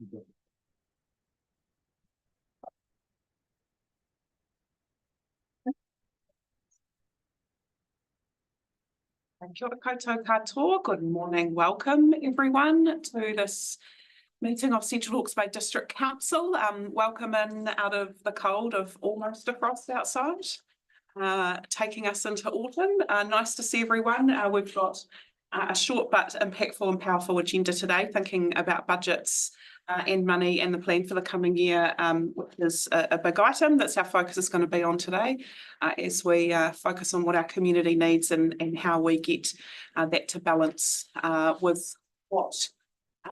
Kia ora koutou katoa. Good morning. Welcome everyone to this meeting of Central Hawke's Bay District Council. Welcome in out of the cold of almost a frost outside, taking us into autumn. Nice to see everyone. We've got a short but impactful and powerful agenda today, thinking about budgets and money and the plan for the coming year, which is a big item. That's our focus is going to be on today, as we focus on what our community needs and how we get that to balance with what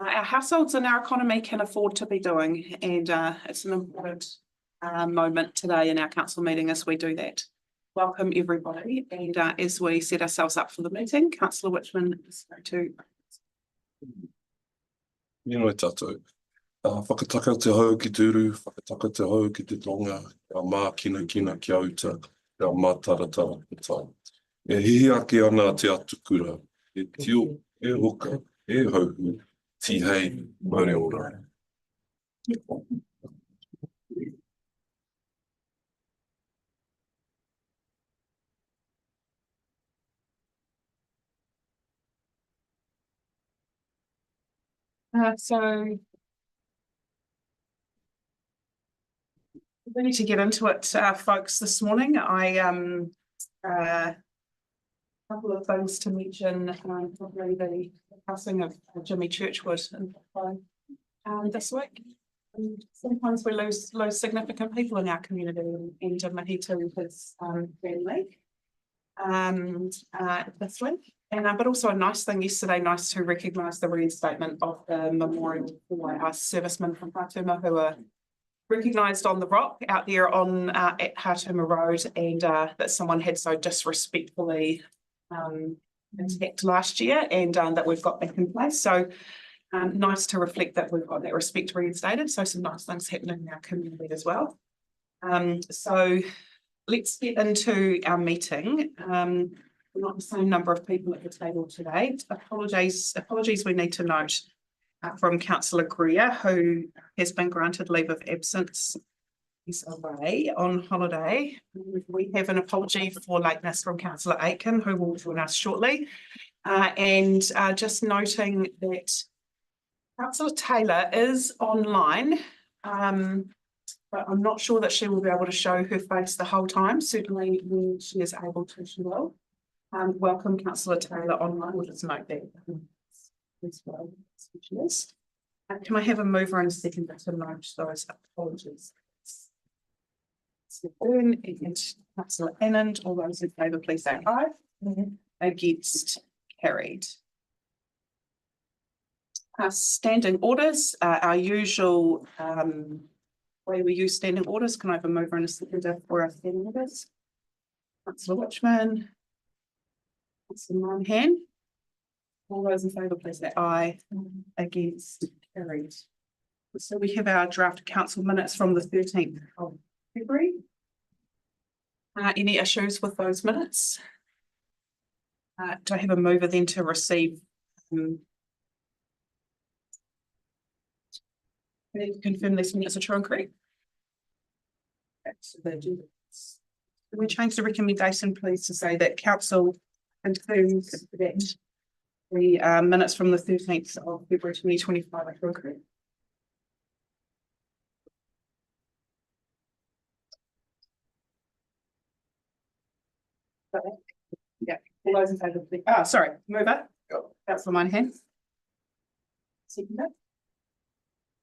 our households and our economy can afford to be doing. And it's an important moment today in our council meeting as we do that. Welcome everybody, and as we set ourselves up for the meeting, Councillor Witchman is going to. Nino tātou. Whakataka te hau ki turu, whakataka te hau ki te tonga, kia mā kina ki auta, kia mā taratara ki tā. E hihi ake ana te atukura, e tio, e hoka, e hauhu, ti hei, maure ora. So we need to get into it, folks, this morning. A couple of things to mention, probably the passing of Jimmy Churchwood this week. And sometimes we lose significant people in our community, and mahi to his family this week. But also a nice thing yesterday, nice to recognise the reinstatement of the memorial for our servicemen from Hatuma who are recognised on the rock out there on at Hatuma Road, and that someone had so disrespectfully attacked last year, and that we've got back in place. So nice to reflect that we've got that respect reinstated. So some nice things happening in our community as well. So let's get into our meeting. Not the same number of people at the table today. Apologies we need to note from Councillor Greer, who has been granted leave of absence. He's away on holiday. We have an apology for lateness from Councillor Aitken, who will join us shortly. And just noting that Councillor Taylor is online, but I'm not sure that she will be able to show her face the whole time. Certainly when she is able to, she will. Welcome Councillor Taylor online. We'll just note that as well. Can I have a mover and a second to note those apologies? And Councillor Annand, all those in favour, please say aye. Against, carried. Standing orders, our usual way we use standing orders. Can I have a mover and a second for our standing orders? Councillor Witchman. Councillor Monahan. All those in favour, please say aye. Against, carried. So we have our draft council minutes from the 13th of February. Any issues with those minutes? Do I have a mover then to receive? Can you confirm these minutes are true and correct? Okay, so they do. Can we change the recommendation, please, to say that council confirms that the minutes from the 13th of February 2025 are true and correct? Yeah, all those in favour, please. Oh, sorry, mover. Councillor Monahan. Seconder.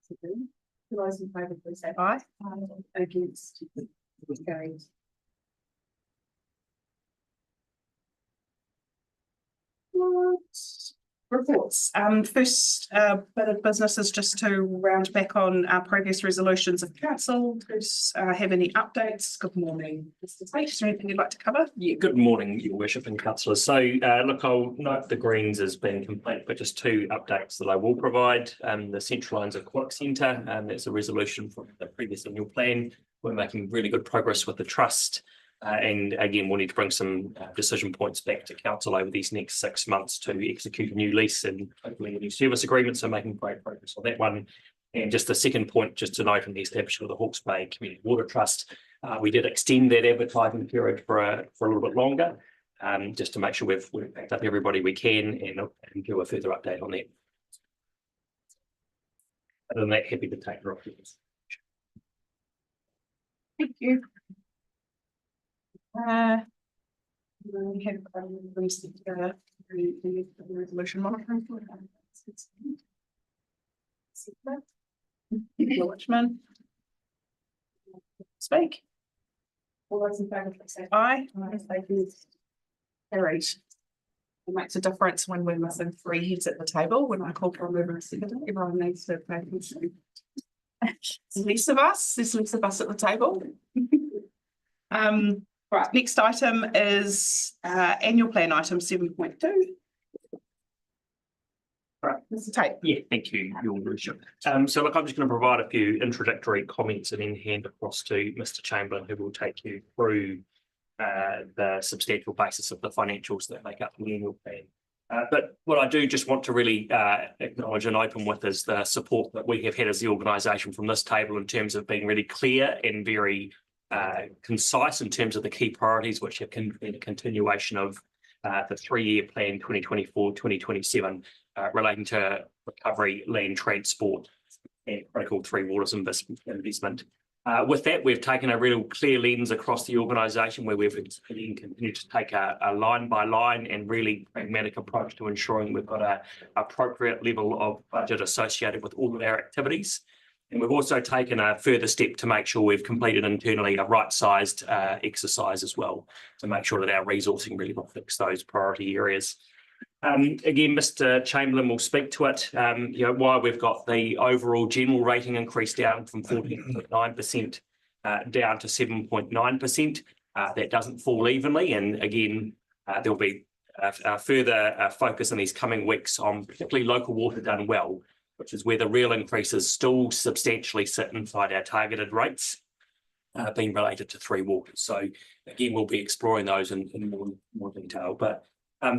Second. All those in favour, please say aye. Against, carried. Reports. First bit of business is just to round back on our previous resolutions of council. Does have any updates? Good morning, Mr. Tate. Is there anything you'd like to cover? Yeah, good morning, Your Worship and councillors. So look, I'll note the Greens has been complete, but just two updates that I will provide. The Central Lines Aquatic Centre, that's a resolution from the previous annual plan. We're making really good progress with the trust. And again, we'll need to bring some decision points back to council over these next 6 months to execute a new lease and hopefully a new service agreement. So making great progress on that one. And just the second point, just to note, in the establishment of the Hawke's Bay Community Water Trust, we did extend that advertising period for a little bit longer, just to make sure we've backed up everybody we can and do a further update on that. Other than that, happy to take your opinions. Thank you. We have the resolution monitoring. Watchman. Speak. All those in favour, please say aye. Thank you. Carried. It makes a difference when we're missing 3 heads at the table. When I call for a mover and seconder, everyone needs to pay attention. There's less of us at the table. Right, next item is annual plan item 7.2. Right, Mr. Tate. Yeah, thank you, Your Worship. So look, I'm just going to provide a few introductory comments and then hand across to Mr. Chamberlain, who will take you through the substantial basis of the financials that make up the annual plan. But what I do just want to really acknowledge and open with is the support that we have had as the organisation from this table in terms of being really clear and very concise in terms of the key priorities, which have been a continuation of the 3-year plan 2024-2027 relating to recovery, land transport and critical 3 waters investment. With that, we've taken a real clear lens across the organisation where we've continued to take a line by line and really pragmatic approach to ensuring we've got an appropriate level of budget associated with all of our activities. And we've also taken a further step to make sure we've completed internally a right-sized exercise as well to make sure that our resourcing really reflects those priority areas. Again, Mr. Chamberlain will speak to it. Why we've got the overall general rating increase down from 14.9% down to 7.9%. That doesn't fall evenly, and again, there'll be a further focus in these coming weeks on particularly local water done well, which is where the real increases still substantially sit inside our targeted rates, being related to 3 waters. So again, we'll be exploring those in more detail. But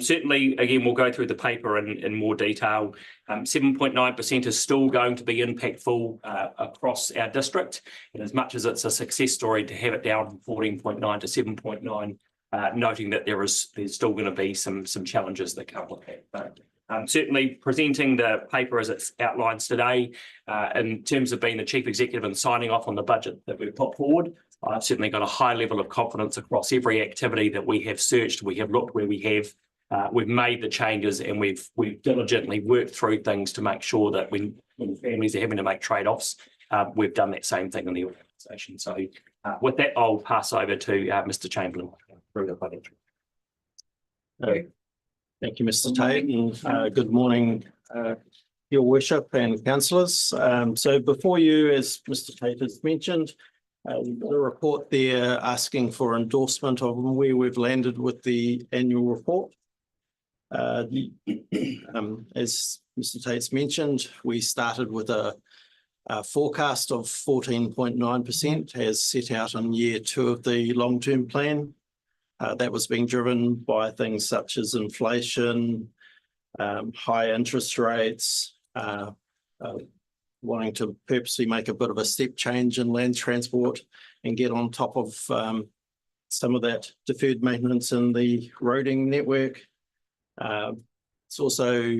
certainly, again, we'll go through the paper in more detail. 7.9% is still going to be impactful across our district. And as much as it's a success story to have it down from 14.9 to 7.9, noting that there's still going to be some challenges that come with that. But certainly presenting the paper as it outlines today, in terms of being the chief executive and signing off on the budget that we've put forward, I've certainly got a high level of confidence across every activity that we have searched, we have looked where we have, we've made the changes and we've diligently worked through things to make sure that when families are having to make trade-offs, we've done that same thing in the organisation. So with that, I'll pass over to Mr. Chamberlain through the financial. Thank you, Mr. Tate, and good morning, Your Worship and councillors. So before you, as Mr. Tate has mentioned, the report there asking for endorsement of where we've landed with the annual report. As Mr. Tate's mentioned, we started with a forecast of 14.9% as set out in year 2 of the long-term plan. That was being driven by things such as inflation, high interest rates, wanting to purposely make a bit of a step change in land transport and get on top of some of that deferred maintenance in the roading network. It's also,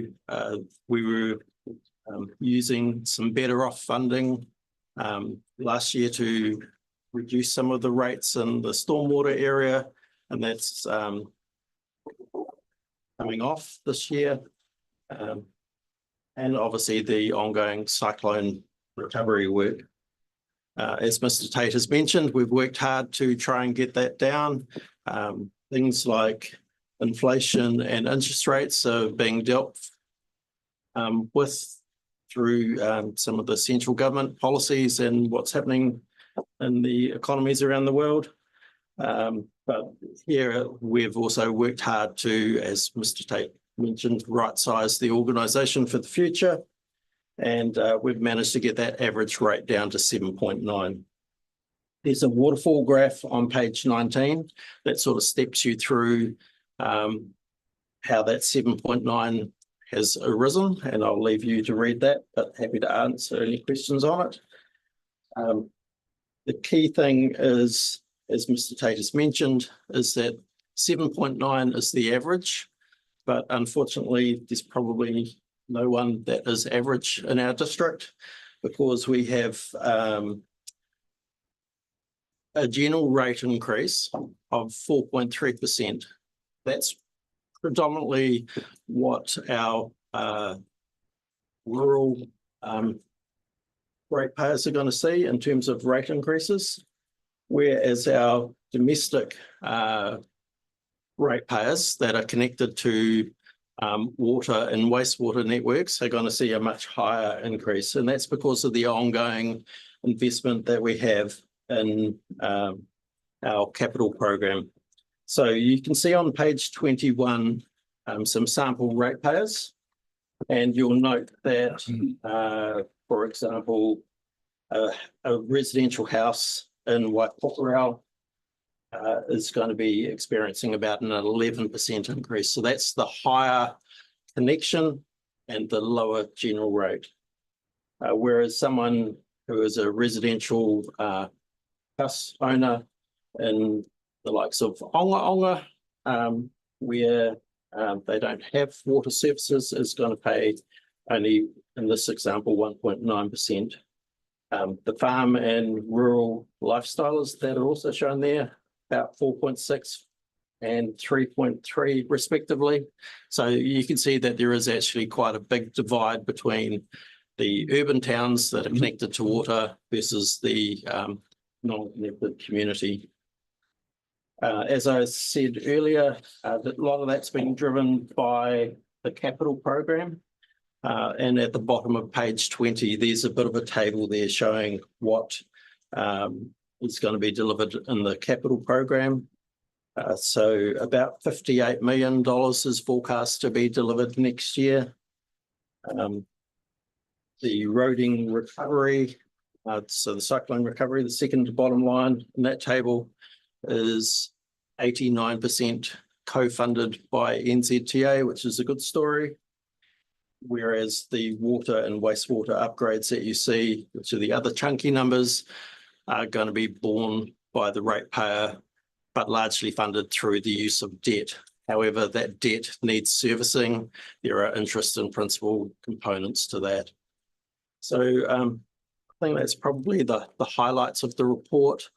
we were using some better off funding last year to reduce some of the rates in the stormwater area, and that's coming off this year. And obviously the ongoing cyclone recovery work. As Mr. Tate has mentioned, we've worked hard to try and get that down. Things like inflation and interest rates are being dealt with through some of the central government policies and what's happening in the economies around the world. But here we've also worked hard to, as Mr. Tate mentioned, right-size the organisation for the future, and we've managed to get that average rate down to 7.9. There's a waterfall graph on page 19 that sort of steps you through how that 7.9 has arisen, and I'll leave you to read that, but happy to answer any questions on it. The key thing is, as Mr. Tate has mentioned, is that 7.9 is the average, but unfortunately, there's probably no one that is average in our district because we have a general rate increase of 4.3%. That's predominantly what our rural ratepayers are going to see in terms of rate increases, whereas our domestic ratepayers that are connected to water and wastewater networks are going to see a much higher increase. And that's because of the ongoing investment that we have in our capital program. So you can see on page 21 some sample ratepayers, and you'll note that, for example, a residential house in Waipokarau is going to be experiencing about an 11% increase. So that's the higher connection and the lower general rate. Whereas someone who is a residential house owner in the likes of Onga Onga, where they don't have water services, is going to pay only, in this example, 1.9%. The farm and rural lifestyles that are also shown there, about 4.6 and 3.3 respectively. So you can see that there is actually quite a big divide between the urban towns that are connected to water versus the non-connected community. As I said earlier, a lot of that's being driven by the capital program. And at the bottom of page 20, there's a bit of a table there showing what is going to be delivered in the capital program. So about $58 million is forecast to be delivered next year. The eroding recovery, so the cyclone recovery, the second bottom line in that table is 89% co-funded by NZTA, which is a good story. Whereas the water and wastewater upgrades that you see, which are the other chunky numbers, are going to be borne by the ratepayer, but largely funded through the use of debt. However, that debt needs servicing. There are interest and principal components to that. So I think that's probably the highlights of the report,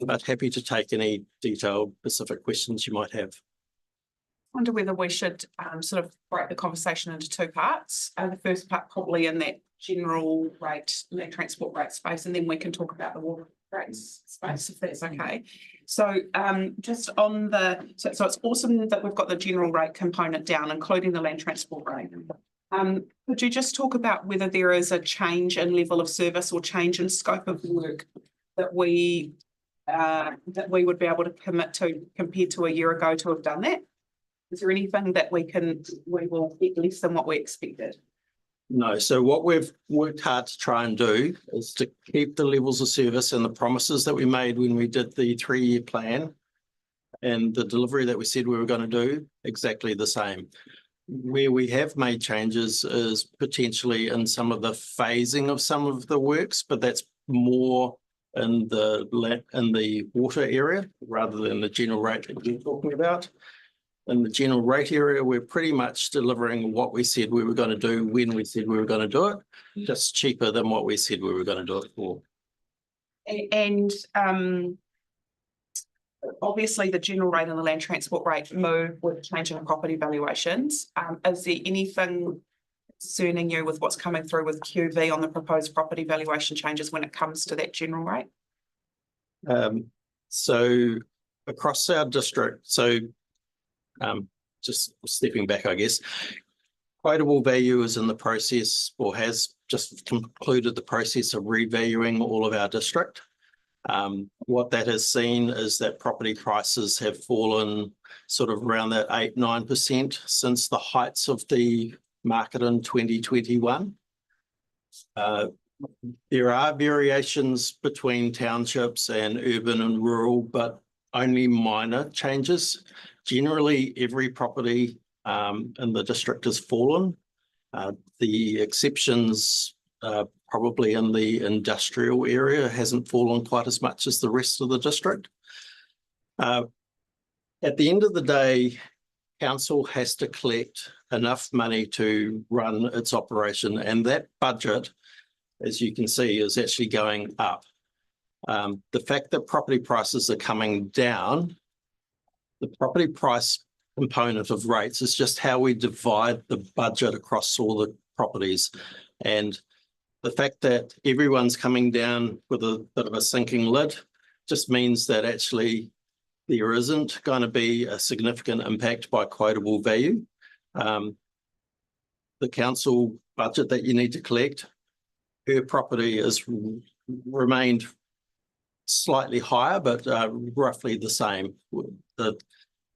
but happy to take any detailed specific questions you might have. I wonder whether we should sort of break the conversation into two parts. The first part probably in that general rate, that transport rate space, and then we can talk about the water rates space, if that's okay. So just on the, so it's awesome that we've got the general rate component down, including the land transport rate. Could you just talk about whether there is a change in level of service or change in scope of work that we would be able to commit to compared to a year ago to have done that? Is there anything that we will get less than what we expected? No, so what we've worked hard to try and do is to keep the levels of service and the promises that we made when we did the 3-year plan and the delivery that we said we were going to do exactly the same. Where we have made changes is potentially in some of the phasing of some of the works, but that's more in the water area rather than the general rate that you're talking about. In the general rate area, we're pretty much delivering what we said we were going to do when we said we were going to do it, just cheaper than what we said we were going to do it for. And obviously the general rate and the land transport rate move with changing property valuations. Is there anything concerning you with what's coming through with QV on the proposed property valuation changes when it comes to that general rate? So across our district, just stepping back, I guess, quotable value is in the process or has just concluded the process of revaluing all of our district. What that has seen is that property prices have fallen sort of around that 8-9% since the heights of the market in 2021. There are variations between townships and urban and rural, but only minor changes. Generally, every property in the district has fallen, The exceptions probably in the industrial area hasn't fallen quite as much as the rest of the district. At the end of the day, council has to collect enough money to run its operation, and that budget, as you can see, is actually going up. The fact that property prices are coming down, the property price component of rates is just how we divide the budget across all the properties. And the fact that everyone's coming down with a bit of a sinking lid just means that actually there isn't going to be a significant impact by quotable value. The council budget that you need to collect per property has remained slightly higher, but roughly the same.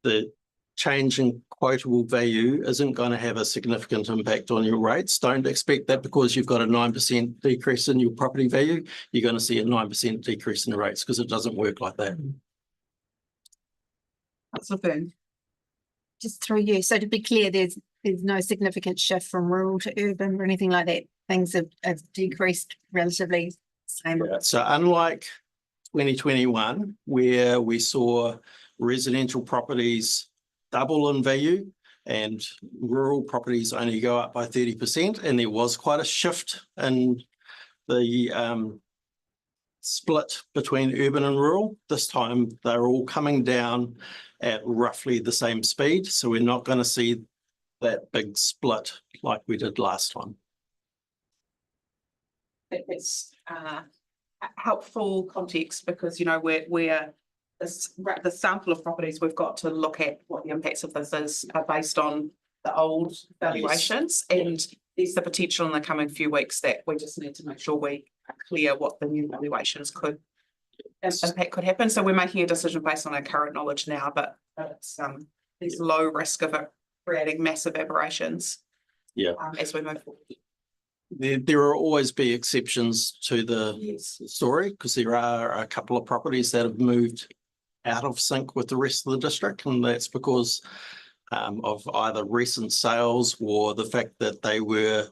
The change in quotable value isn't going to have a significant impact on your rates. Don't expect that because you've got a 9% decrease in your property value, you're going to see a 9% decrease in the rates, because it doesn't work like that. That's the thing. Just through you. So to be clear, there's no significant shift from rural to urban or anything like that. Things have decreased relatively same. So unlike 2021, where we saw residential properties double in value and rural properties only go up by 30%, and there was quite a shift in the split between urban and rural. This time they're all coming down at roughly the same speed, so we're not going to see that big split like we did last time. It's helpful context because, you know, we're the sample of properties we've got to look at what the impacts of this is are based on the old valuations. Yes. And there's the potential in the coming few weeks that we just need to make sure we are clear what the new valuations could impact could happen. So we're making a decision based on our current knowledge now, but it's there's low risk of it creating massive aberrations. Yeah. As we move forward. There will always be exceptions to the story, because there are a couple of properties that have moved out of sync with the rest of the district, and that's because of either recent sales or the fact that they were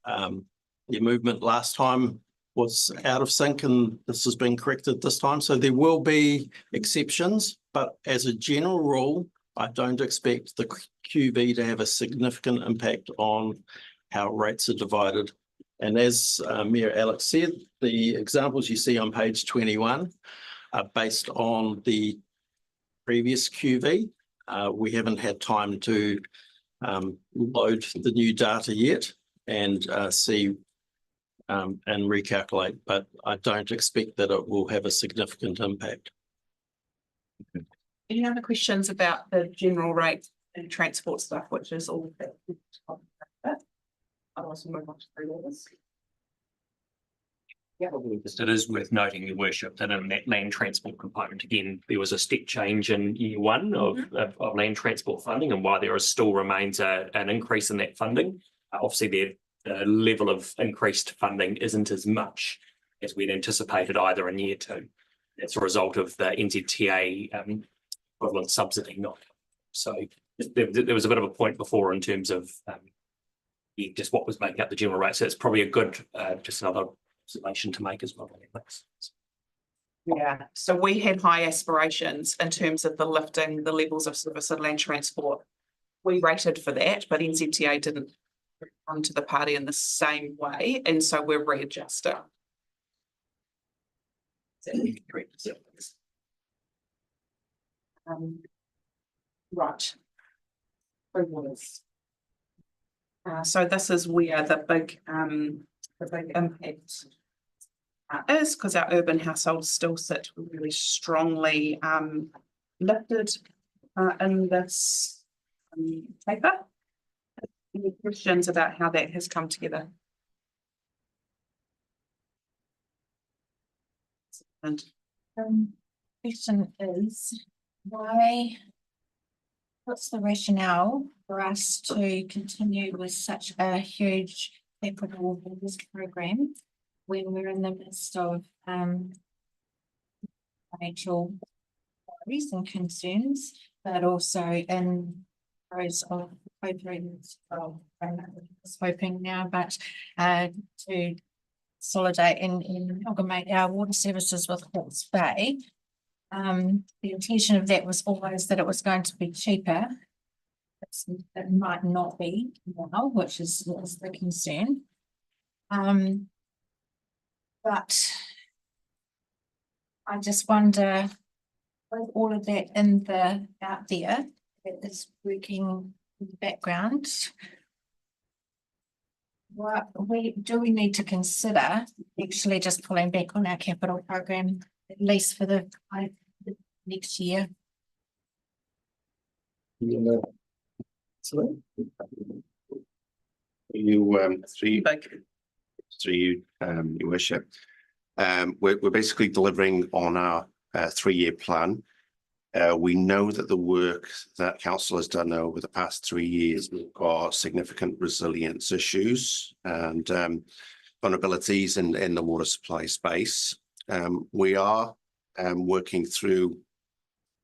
the movement last time was out of sync, and this has been corrected this time. So there will be exceptions, but as a general rule, I don't expect the QV to have a significant impact on how rates are divided. And as Mayor Alex said, the examples you see on page 21 are based on the previous QV. We haven't had time to load the new data yet and see and recalculate, but I don't expect that it will have a significant impact. Any other questions about the general rate and transport stuff, which is all that? Otherwise we'll move on to freeholders. Yeah. It is worth noting, Your Worship, that in that land transport component, again, there was a step change in year one of land transport funding, and while there still remains an increase in that funding, obviously the level of increased funding isn't as much as we'd anticipated either in year two. That's a result of the NZTA equivalent subsidy not. So there was a bit of a point before in terms of just what was making up the general rate. So it's probably a good, just another observation to make as well. Yeah, so we had high aspirations in terms of the lifting the levels of service and land transport. We rated for that, but NZTA didn't come to the party in the same way, and so we're readjusting. Right. So this is where the big impact is, because our urban households still sit really strongly lifted in this paper. Any questions about how that has come together? And Question is, what's the rationale for us to continue with such a huge capital investment program when we're in the midst of financial worries and concerns, but also in throes of hoping now, but to consolidate and amalgamate our water services with Hawke's Bay. The intention of that was always that it was going to be cheaper. It might not be now, which is the concern. But I just wonder, with all of that out there, that is working in the background. Do we need to consider actually just pulling back on our capital program, at least for the next year? You, through you, your worship. We're basically delivering on our 3-year plan. We know that the work that council has done over the past 3 years, we've got significant resilience issues and vulnerabilities in the water supply space. We are working through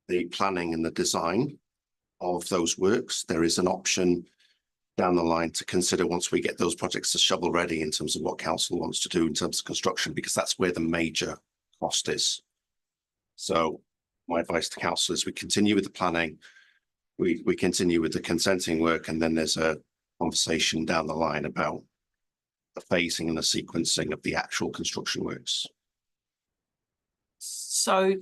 the planning and the design of those works. There is an option down the line to consider once we get those projects to shovel ready in terms of what council wants to do in terms of construction, because that's where the major cost is. So my advice to council is we continue with the planning, we continue with the consenting work, and then there's a conversation down the line about the phasing and the sequencing of the actual construction works. So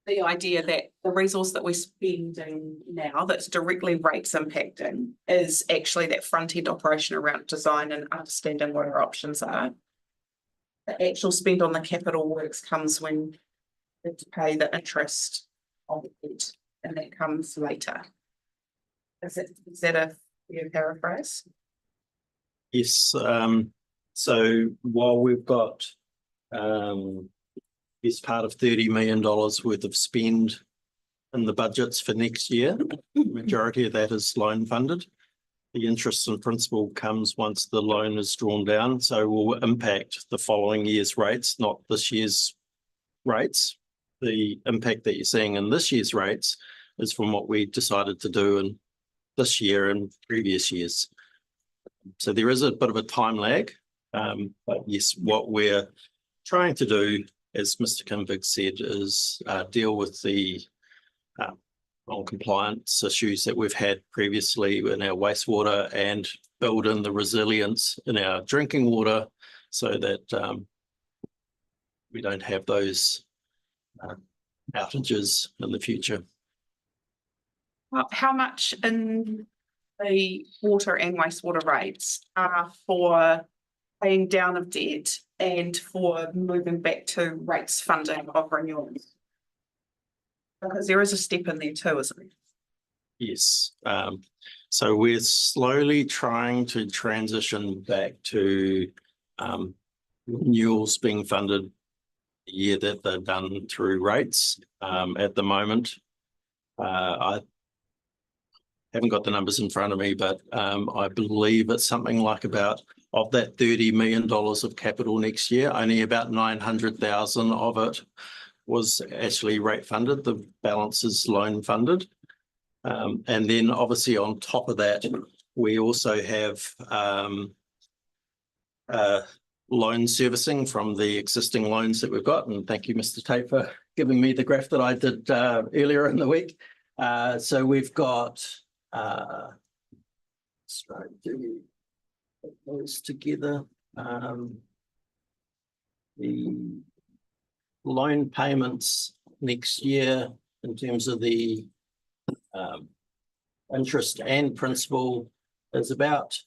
the idea that the resource that we're spending now that's directly rates impacting is actually that front end operation around design and understanding what our options are. The actual spend on the capital works comes when you have to pay the interest on it, and that comes later. Is that a fair paraphrase? Yes, so while we've got is part of $30 million worth of spend in the budgets for next year. Majority of that is loan funded. The interest and principal comes once the loan is drawn down, so will impact the following year's rates, not this year's rates. The impact that you're seeing in this year's rates is from what we decided to do in this year and previous years. So there is a bit of a time lag, but yes, what we're trying to do, as Mr. Kinvig said, is deal with the non-compliance issues that we've had previously in our wastewater and build in the resilience in our drinking water so that we don't have those outages in the future. How much in the water and wastewater rates are for paying down of debt and for moving back to rates funding of renewals? Because there is a step in there too, isn't it? Yes, so we're slowly trying to transition back to renewals being funded the year that they're done through rates. At the moment, I haven't got the numbers in front of me, but I believe it's something like about, of that $30 million of capital next year, only about 900,000 of it was actually rate funded. The balance is loan funded. And then obviously on top of that, we also have loan servicing from the existing loans that we've got. And thank you, Mr. Tate, for giving me the graph that I did earlier in the week. So we've got, let's try to put those together. The loan payments next year in terms of the interest and principal is about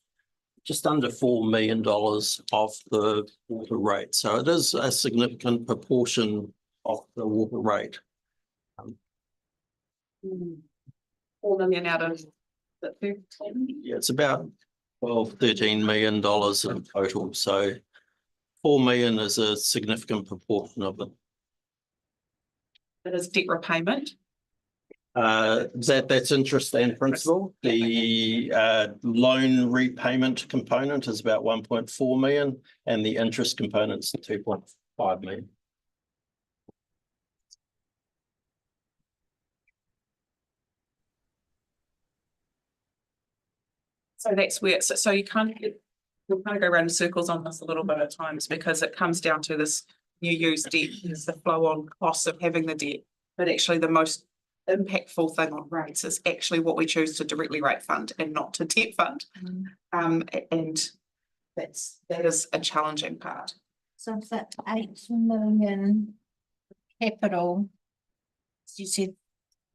just under $4 million of the water rate. So it is a significant proportion of the water rate. 4 million out of the 13? Yeah, it's about $13 million in total. So 4 million is a significant proportion of it. That is debt repayment. That's interest and principal. The loan repayment component is about 1.4 million and the interest component is 2.5 million. So that's where, so you can't get, you'll kind of go around in circles on this a little bit at times because it comes down to this, you use debt as the flow on costs of having the debt. But actually the most impactful thing on rates is actually what we choose to directly rate fund and not to debt fund. And that is a challenging part. So if that 8 million capital, as you said.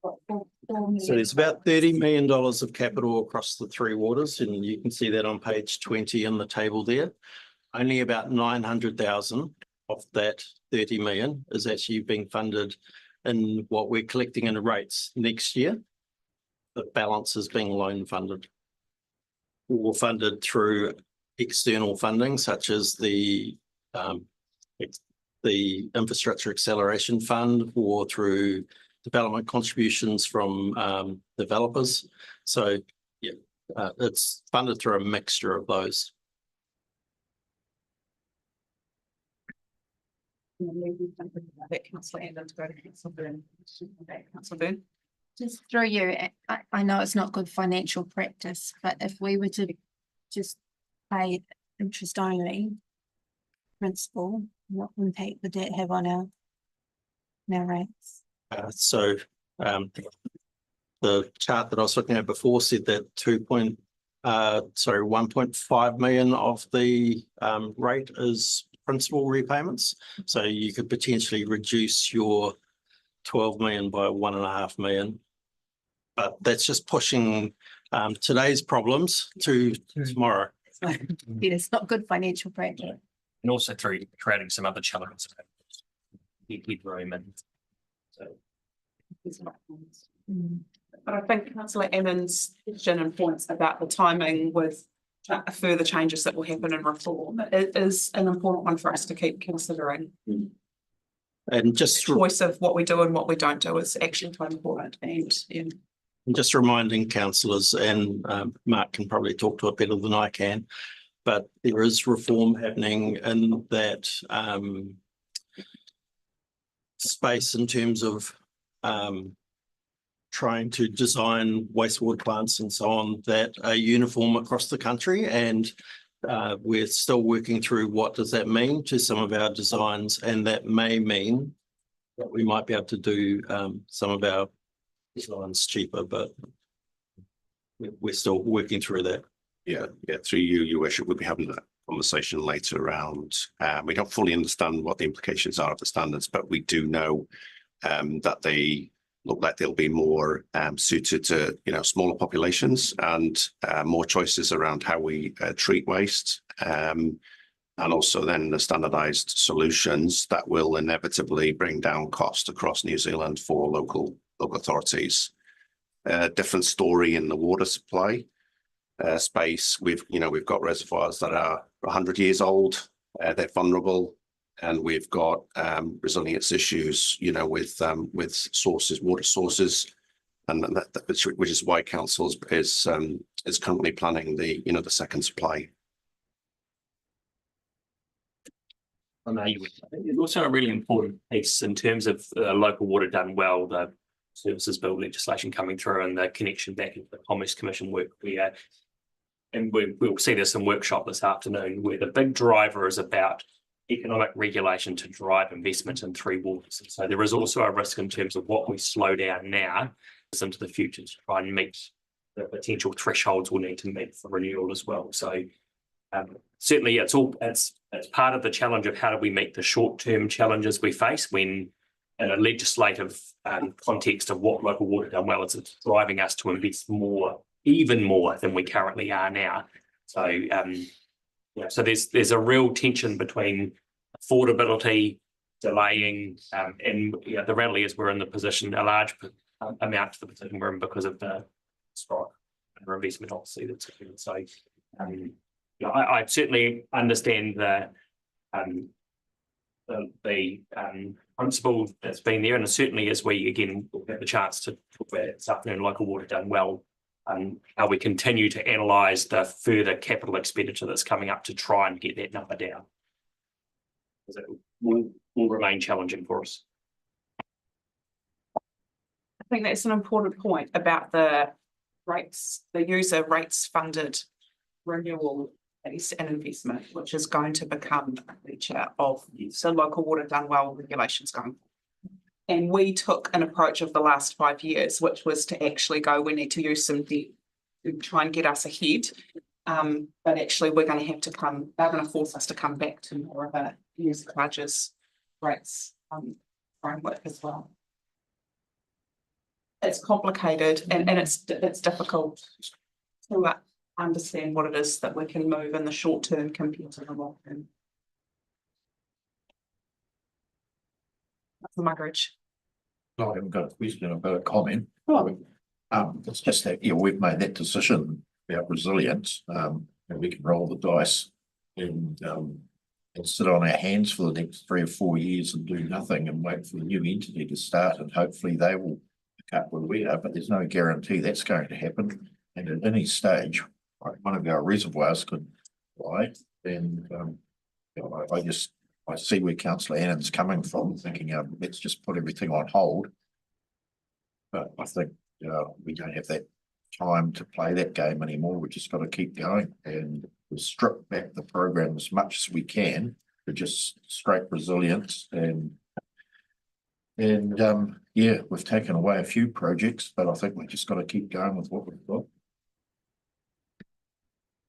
what, 4 million? So there's about $30 million of capital across the three waters, and you can see that on page 20 in the table there. Only about 900,000 of that 30 million is actually being funded in what we're collecting in rates next year. The balance is being loan funded or funded through external funding, such as the Infrastructure Acceleration Fund, or through development contributions from developers. So yeah, it's funded through a mixture of those. That councillor and to go to councillor Byrne. Councillor Byrne. Just through you, I know it's not good financial practice, but if we were to just pay interest only principal, what impact would that have on our rates? The chart that I was looking at before said that 1.5 million of the rate is principal repayments. So you could potentially reduce your 12 million by 1.5 million. But that's just pushing today's problems to tomorrow. Yeah, it's not good financial practice. And also through creating some other challenges. Headroom and so. But I think councillor Emmons' question and points about the timing with further changes that will happen in reform, it is an important one for us to keep considering. And just Choice of what we do and what we don't do is actually quite important. And just reminding councillors, and Mark can probably talk to it better than I can, but there is reform happening in that space in terms of trying to design wastewater plants and so on that are uniform across the country, and we're still working through what does that mean to some of our designs, and that may mean that we might be able to do some of our designs cheaper, but we're still working through that. Yeah, through you, Your Worship, we'll be having that conversation later around. We don't fully understand what the implications are of the standards, but we do know that they look like they'll be more suited to smaller populations, and more choices around how we treat waste, and also then the standardized solutions that will inevitably bring down cost across New Zealand for local authorities. Different story in the water supply space. We've got reservoirs that are 100 years old. They're vulnerable. And we've got resilience issues, with water sources, and which is why council is currently planning the second supply. It's also a really important piece in terms of local water done well, the services bill legislation coming through, and the connection back into the Commerce Commission work. We'll see this in workshop this afternoon, where the big driver is about economic regulation to drive investment in three waters. So there is also a risk in terms of what we slow down now into the future to try and meet the potential thresholds we'll need to meet for renewal as well. So certainly it's part of the challenge of how do we meet the short-term challenges we face when in a legislative context of what local water done well, it's driving us to invest more, even more than we currently are now. So so there's a real tension between affordability, delaying, and the reality is we're in the position, a large amount of the position we're in because of the strike and investment obviously that's occurred. So I certainly understand the principle that's been there, and certainly as we again get the chance to talk about this afternoon, local water done well, how we continue to analyse the further capital expenditure that's coming up to try and get that number down. Because it will remain challenging for us. I think that's an important point about the rates, the user rates funded renewal piece and investment, which is going to become a feature of so local water done well regulations going. And we took an approach of the last 5 years, which was to actually go, we need to use some debt to try and get us ahead. But actually we're going to have to they're going to force us to come back to more of a use charges rates framework as well. It's complicated and it's difficult to understand what it is that we can move in the short term compared to the long term. That's Margaret. No, I haven't got a question, I've got a comment. Oh. It's just that, yeah, we've made that decision about resilience, and we can roll the dice and sit on our hands for the next 3 or 4 years and do nothing and wait for the new entity to start, and hopefully they will pick up where we are, but there's no guarantee that's going to happen. And at any stage, like one of our reservoirs could lie, and you know, I see where Councillor Annan's coming from, thinking, let's just put everything on hold. But I think we don't have that time to play that game anymore. We've just got to keep going, and we'll strip back the program as much as we can to just straight resilience. And yeah, we've taken away a few projects, but I think we've just got to keep going with what we've got.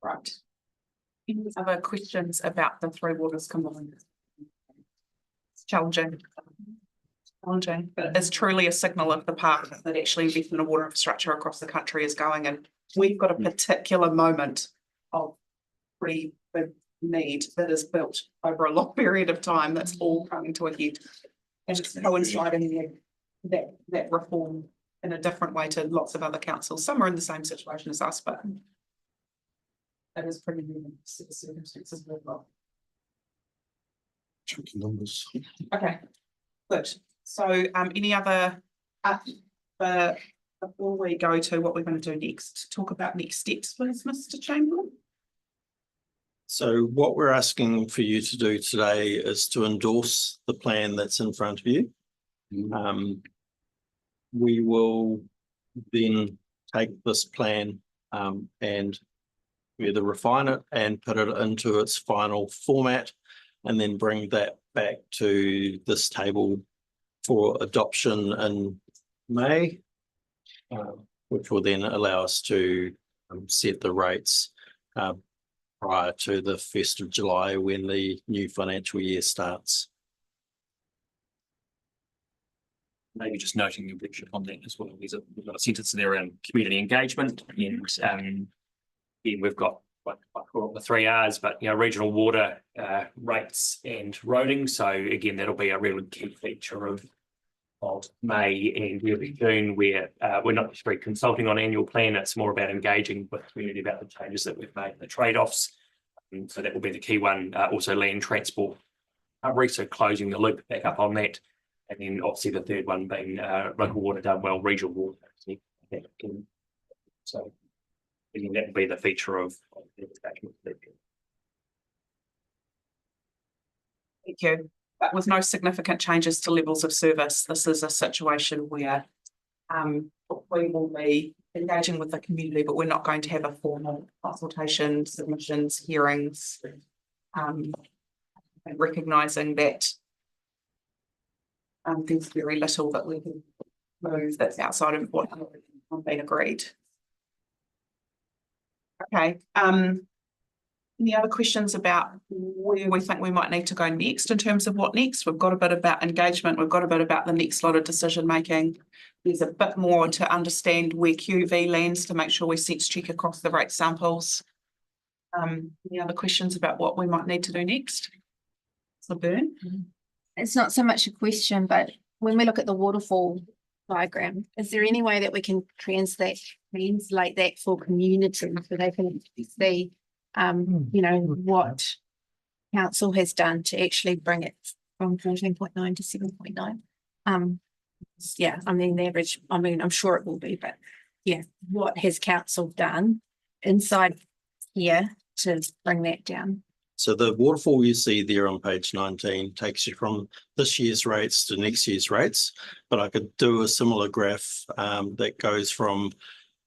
Right. Any other questions about the Three Waters combined? It's challenging, but it's truly a signal of the path that actually investment in water infrastructure across the country is going. And we've got a particular moment of pretty big need that is built over a long period of time that's all coming to a head. And it's coinciding with that reform in a different way to lots of other councils. Some are in the same situation as us, but that is pretty unique to the circumstances as well. Chunky numbers. Okay, good. So any other before we go to what we're going to do next, talk about next steps, please, Mr. Chamberlain. So what we're asking for you to do today is to endorse the plan that's in front of you. We will then take this plan and either refine it and put it into its final format, and then bring that back to this table for adoption in May, which will then allow us to set the rates prior to the 1st of July when the new financial year starts. Maybe just noting your objection on that as well. We've got a sentence there around community engagement, and we've got the 3 R's, but regional water rates and roading. So again, that'll be a really key feature of May and early June, where we're not just consulting on annual plan. It's more about engaging with the community about the changes that we've made, the trade-offs. So that will be the key one. Also land transport recovery, so closing the loop back up on that. And then obviously the third one being local water done well, regional water. So again, that will be the feature of the engagement. Thank you. But with no significant changes to levels of service, this is a situation where we will be engaging with the community, but we're not going to have a formal consultation, submissions, hearings, and recognising that there's very little that we can move that's outside of what has been agreed. Okay. Any other questions about where we think we might need to go next in terms of what next? We've got a bit about engagement. We've got a bit about the next lot of decision making. There's a bit more to understand where QV lands to make sure we sense check across the rate samples. Any other questions about what we might need to do next? So Bern? It's not so much a question, but when we look at the waterfall diagram, is there any way that we can translate that for community so they can see what council has done to actually bring it from 14.9 to 7.9? Yeah, I mean, the average, I'm sure it will be, but yeah, what has council done inside here to bring that down? So the waterfall you see there on page 19 takes you from this year's rates to next year's rates, but I could do a similar graph that goes from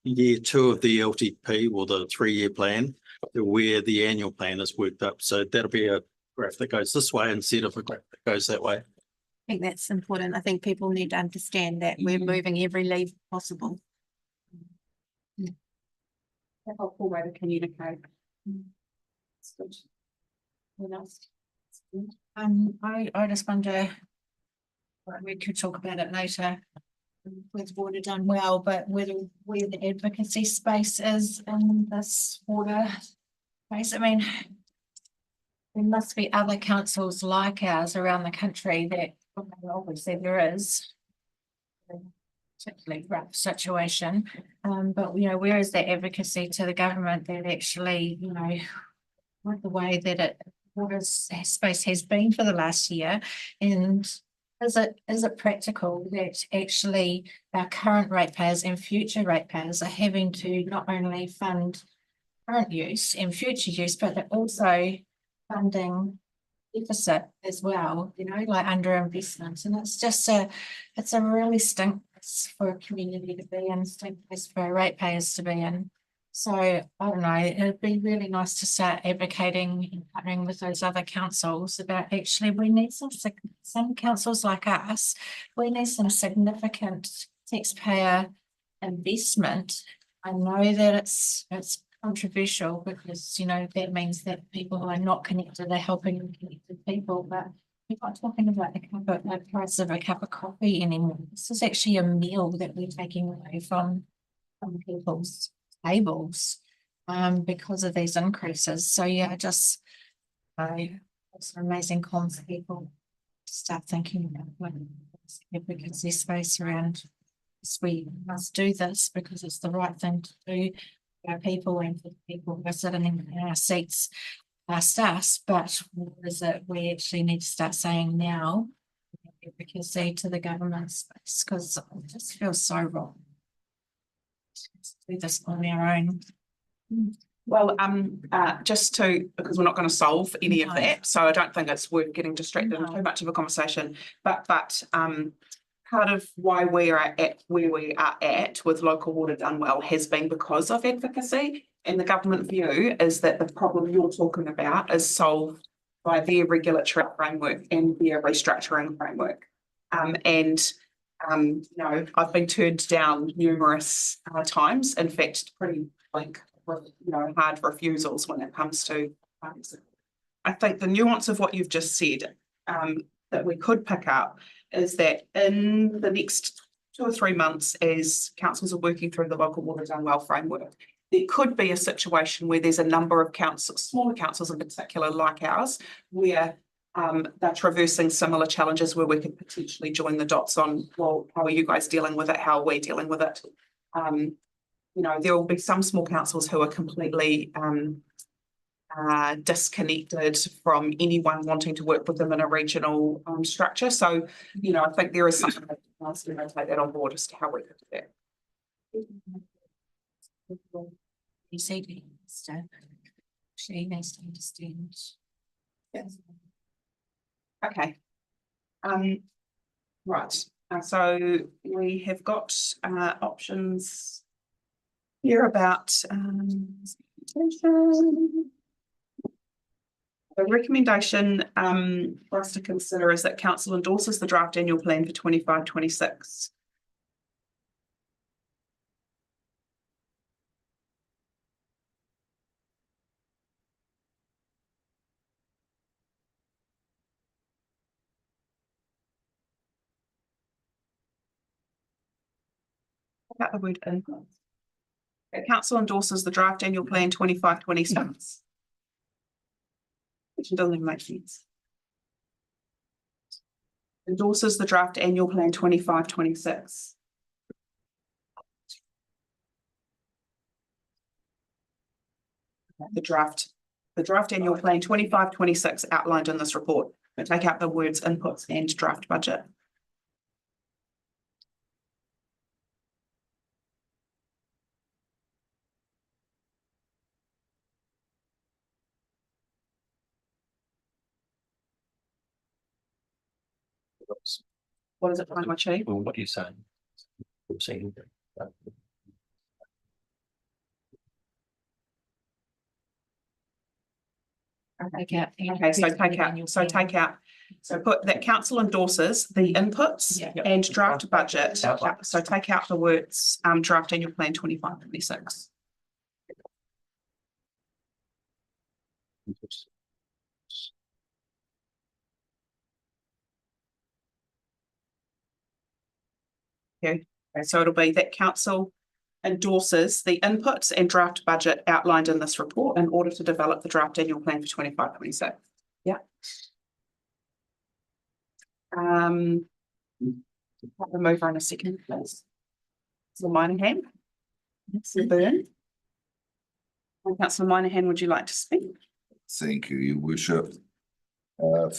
year two of the LTP or the 3-year plan to where the annual plan is worked up. So that'll be a graph that goes this way instead of a graph that goes that way. I think that's important. I think people need to understand that we're moving every lever possible. A helpful way to communicate. That's good. What else? I just wonder, well, we could talk about it later with water done well, but where the advocacy space is in this water space. I mean, there must be other councils like ours around the country that obviously there is. Particularly rough situation, but where is that advocacy to the government that actually, with the way that water space has been for the last year, and is it practical that actually our current ratepayers and future ratepayers are having to not only fund current use and future use, but they're also funding deficit as well, like underinvestment, and it's a really stink place for a community to be in, stink place for our ratepayers to be in. So I don't know, it'd be really nice to start advocating and partnering with those other councils about actually we need some councils like us, we need some significant taxpayer investment. I know that it's controversial because that means that people who are not connected are helping connected people, but we're not talking about the price of a cup of coffee anymore. This is actually a meal that we're taking away from people's tables because of these increases. So yeah, it's an amazing call for people to start thinking about what advocacy space around this. We must do this because it's the right thing to do for our people and for the people who are sitting in our seats past us, but what is it we actually need to start saying now advocacy to the government space, because it just feels so wrong do this on our own. Well, just because we're not going to solve any of No. that, so I don't think it's worth getting distracted in No. too much of a conversation. But part of why we are at where we are at with local water done well has been because of advocacy. And the government view is that the problem you're talking about is solved by their regulatory framework and their restructuring framework. I've been turned down numerous times. In fact, pretty hard refusals when it comes to. I think the nuance of what you've just said that we could pick up is that in the next 2 or 3 months, as councils are working through the local water done well framework, there could be a situation where there's a number of councils, smaller councils in particular like ours, where they're traversing similar challenges where we could potentially join the dots on, well, how are you guys dealing with it? How are we dealing with it? There will be some small councils who are completely disconnected from anyone wanting to work with them in a regional structure. So, I think there is something that wants to take that on board as to how we could do that. ECD stuff. She needs to understand. Yes. Okay. Right. So we have got options here about the recommendation for us to consider is that council endorses the draft annual plan for 25-26. About the word input. Council endorses the draft annual plan 25-26. Which doesn't even make sense. Endorses the draft annual plan 25-26. The draft annual plan 25-26 outlined in this report, but take out the words inputs and draft budget. What is it trying to achieve? Well, what are you saying? We're saying Take out. Okay, take out, so put that council endorses the inputs Yeah. and draft budget. So take out the words, draft annual plan 25-26. Okay, so it'll be that council endorses the inputs and draft budget outlined in this report in order to develop the draft annual plan for 25-26. Yeah. Have them over in a second, please. Councillor Moynihan. Councillor Byrne. And Councillor Moynihan, would you like to speak? Thank you, Your Worship.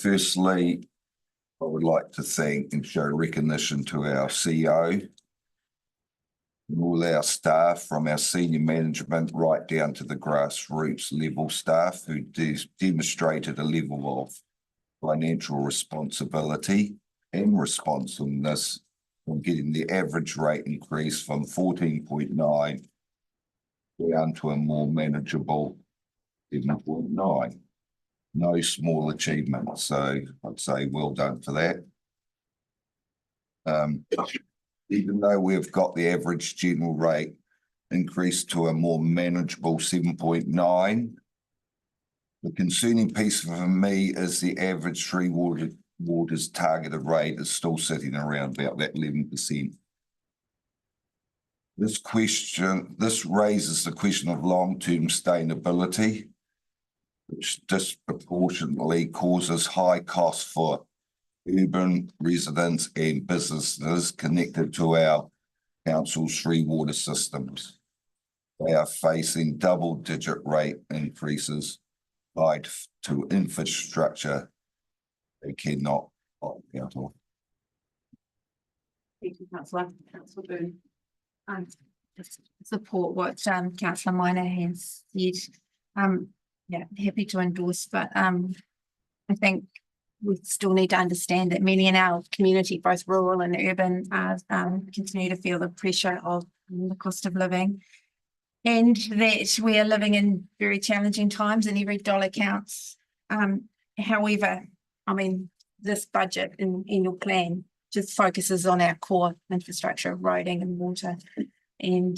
Firstly, I would like to thank and show recognition to our CEO and all our staff, from our senior management right down to the grassroots level staff, who demonstrated a level of financial responsibility and responsiveness from getting the average rate increase from 14.9 down to a more manageable 7.9. No small achievement, so I'd say well done for that. Even though we've got the average general rate increased to a more manageable 7.9, the concerning piece for me is the average Three Waters targeted rate is still sitting around about that 11%. This raises the question of long-term sustainability, which disproportionately causes high costs for urban residents and businesses connected to our council's three water systems. They are facing double-digit rate increases tied to infrastructure they cannot account for. Thank you, Councillor. Councillor Byrne. Just support what councillor Moynihan has said. Yeah, happy to endorse, but I think we still need to understand that many in our community, both rural and urban, are continue to feel the pressure of the cost of living, and that we are living in very challenging times and every dollar counts. However, I mean, this budget and annual plan just focuses on our core infrastructure of roading and water, and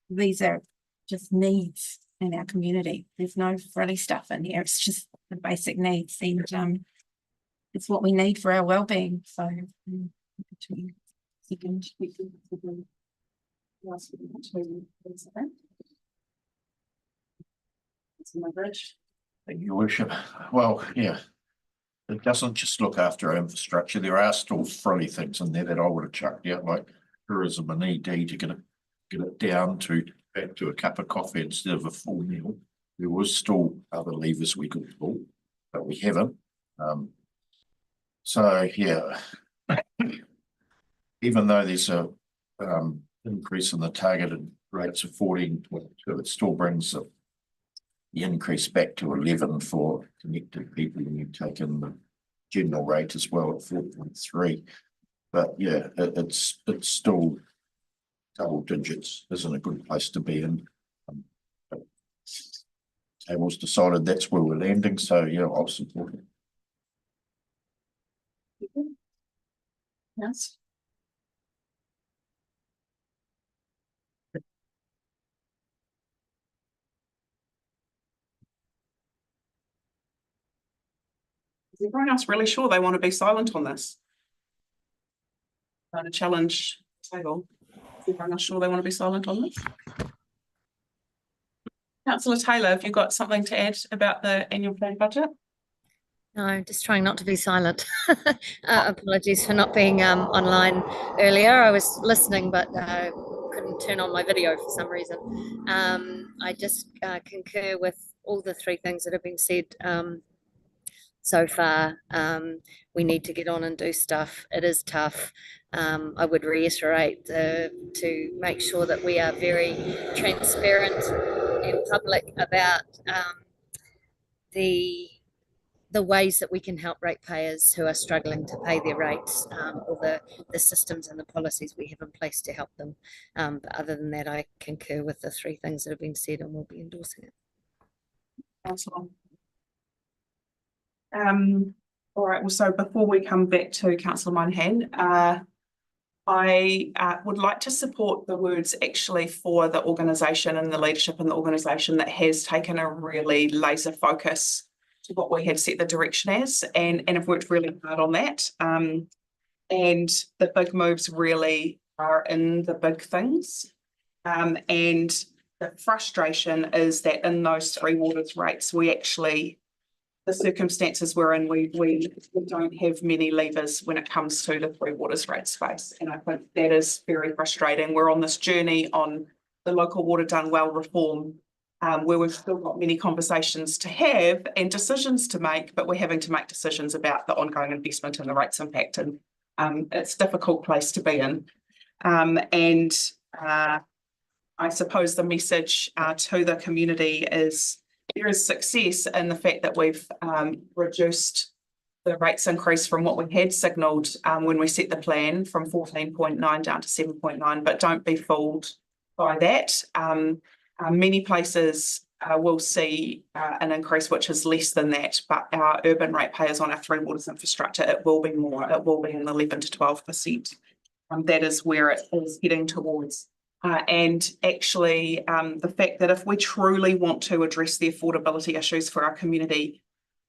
these are just needs in our community. There's no frilly stuff in here. It's just the basic needs, and it's what we need for our well-being. So, second. Thank you, Your Worship. Well, yeah, it doesn't just look after our infrastructure. There are still frilly things in there that I would have chucked out, like tourism and ED, to get it down to back to a cup of coffee instead of a full meal. There was still other levers we could pull, but we haven't. So yeah, even though there's a increase in the targeted rates of 14.2, it still brings the increase back to 11 for connected people when you take in the general rate as well at 4.3. But yeah, it's still double digits. Isn't a good place to be in. Table's decided that's where we're landing, so yeah, I'll support it. Yes. Is everyone else really sure they want to be silent on this? Trying to challenge the table. Is everyone else sure they want to be silent on this? Councillor Taylor, have you got something to add about the annual plan budget? No, just trying not to be silent. Apologies for not being online earlier. I was listening, but couldn't turn on my video for some reason. I just concur with all the three things that have been said so far. We need to get on and do stuff. It is tough. I would reiterate to make sure that we are very transparent and public about the ways that we can help ratepayers who are struggling to pay their rates, or the systems and the policies we have in place to help them. But other than that, I concur with the three things that have been said and will be endorsing it. Councillor. All right, well, so before we come back to councillor Monahan, I would like to support the words actually for the organisation and the leadership in the organisation that has taken a really laser focus to what we had set the direction as and have worked really hard on that. And the big moves really are in the big things. And the frustration is that in those Three Waters rates, we actually, the circumstances we're in, we don't have many levers when it comes to the Three Waters rate space. And I think that is very frustrating. We're on this journey on the local water done well reform, where we've still got many conversations to have and decisions to make, but we're having to make decisions about the ongoing investment and the rates impact. And it's a difficult place to be in. I suppose the message to the community is there is success in the fact that we've reduced the rates increase from what we had signalled when we set the plan from 14.9 down to 7.9, but don't be fooled by that. Many places will see an increase which is less than that, but our urban ratepayers on our Three Waters infrastructure, it will be more. It will be in 11 to 12%. That is where it is heading towards. And actually, the fact that if we truly want to address the affordability issues for our community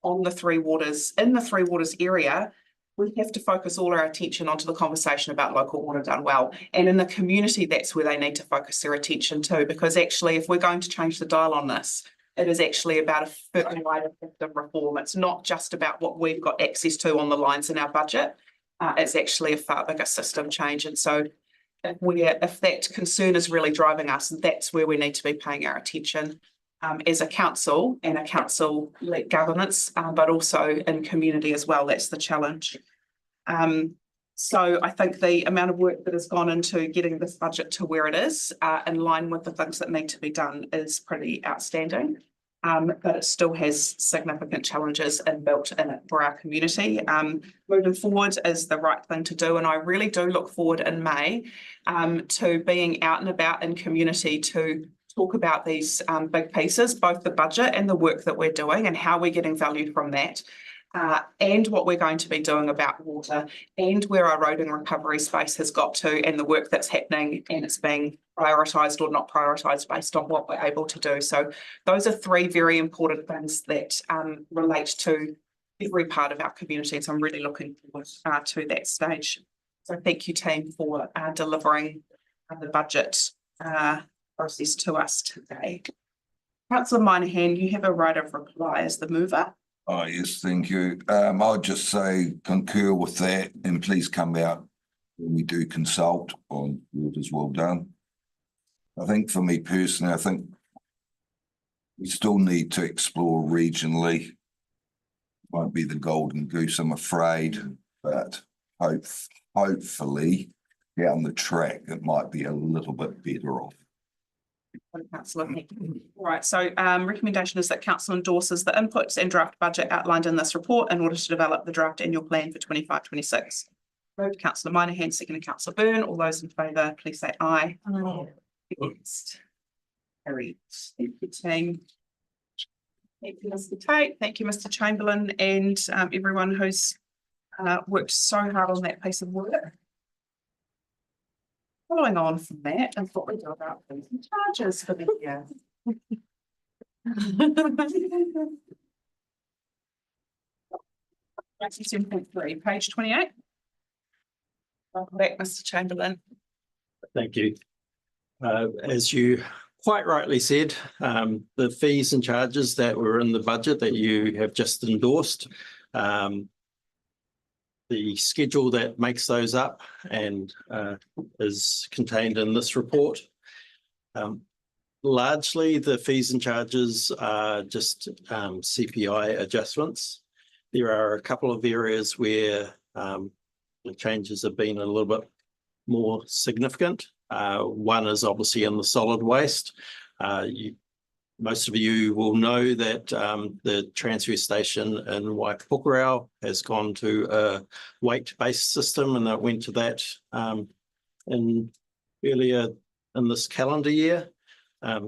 on the Three Waters, in the Three Waters area, we have to focus all our attention onto the conversation about local water done well. And in the community, that's where they need to focus their attention too, because actually, if we're going to change the dial on this, it is actually about a further wider effective reform. It's not just about what we've got access to on the lines in our budget. It's actually a far bigger system change. And so if that concern is really driving us, that's where we need to be paying our attention as a council and a council-led governance, but also in community as well. That's the challenge. So I think the amount of work that has gone into getting this budget to where it is in line with the things that need to be done is pretty outstanding. But it still has significant challenges inbuilt in it for our community. Moving forward is the right thing to do, and I really do look forward in May to being out and about in community to talk about these big pieces, both the budget and the work that we're doing and how we're getting value from that. And what we're going to be doing about water and where our road and recovery space has got to and the work that's happening and it's being prioritised or not prioritised based on what we're able to do. So those are three very important things that relate to every part of our community. So I'm really looking forward to that stage. So thank you, team, for delivering the budget process to us today. Councillor Monahan, you have a right of reply as the mover. Oh, yes, thank you. I'll just say concur with that and please come out when we do consult on what is well done. I think for me personally, I think we still need to explore regionally. Won't be the golden goose, I'm afraid, but hopefully down the track, it might be a little bit better off. Councillor. All right, so recommendation is that council endorses the inputs and draft budget outlined in this report in order to develop the draft annual plan for 25-26. Moved councillor Monahan, seconded councillor Byrne. All those in favour, please say aye. Aye. Against. Carried. Thank you, team. Thank you, Mr. Tate. Thank you, Mr. Chamberlain, and everyone who's worked so hard on that piece of work. Following on from that is what we do about fees and charges for the year. 97.3, page 28. Welcome back, Mr. Chamberlain. Thank you. As you quite rightly said, the fees and charges that were in the budget that you have just endorsed, the schedule that makes those up and is contained in this report. Largely, the fees and charges are just CPI adjustments. There are a couple of areas where the changes have been a little bit more significant. One is obviously in the solid waste. Most of you will know that the transfer station in Waipukurau has gone to a weight-based system, and it went to that earlier in this calendar year.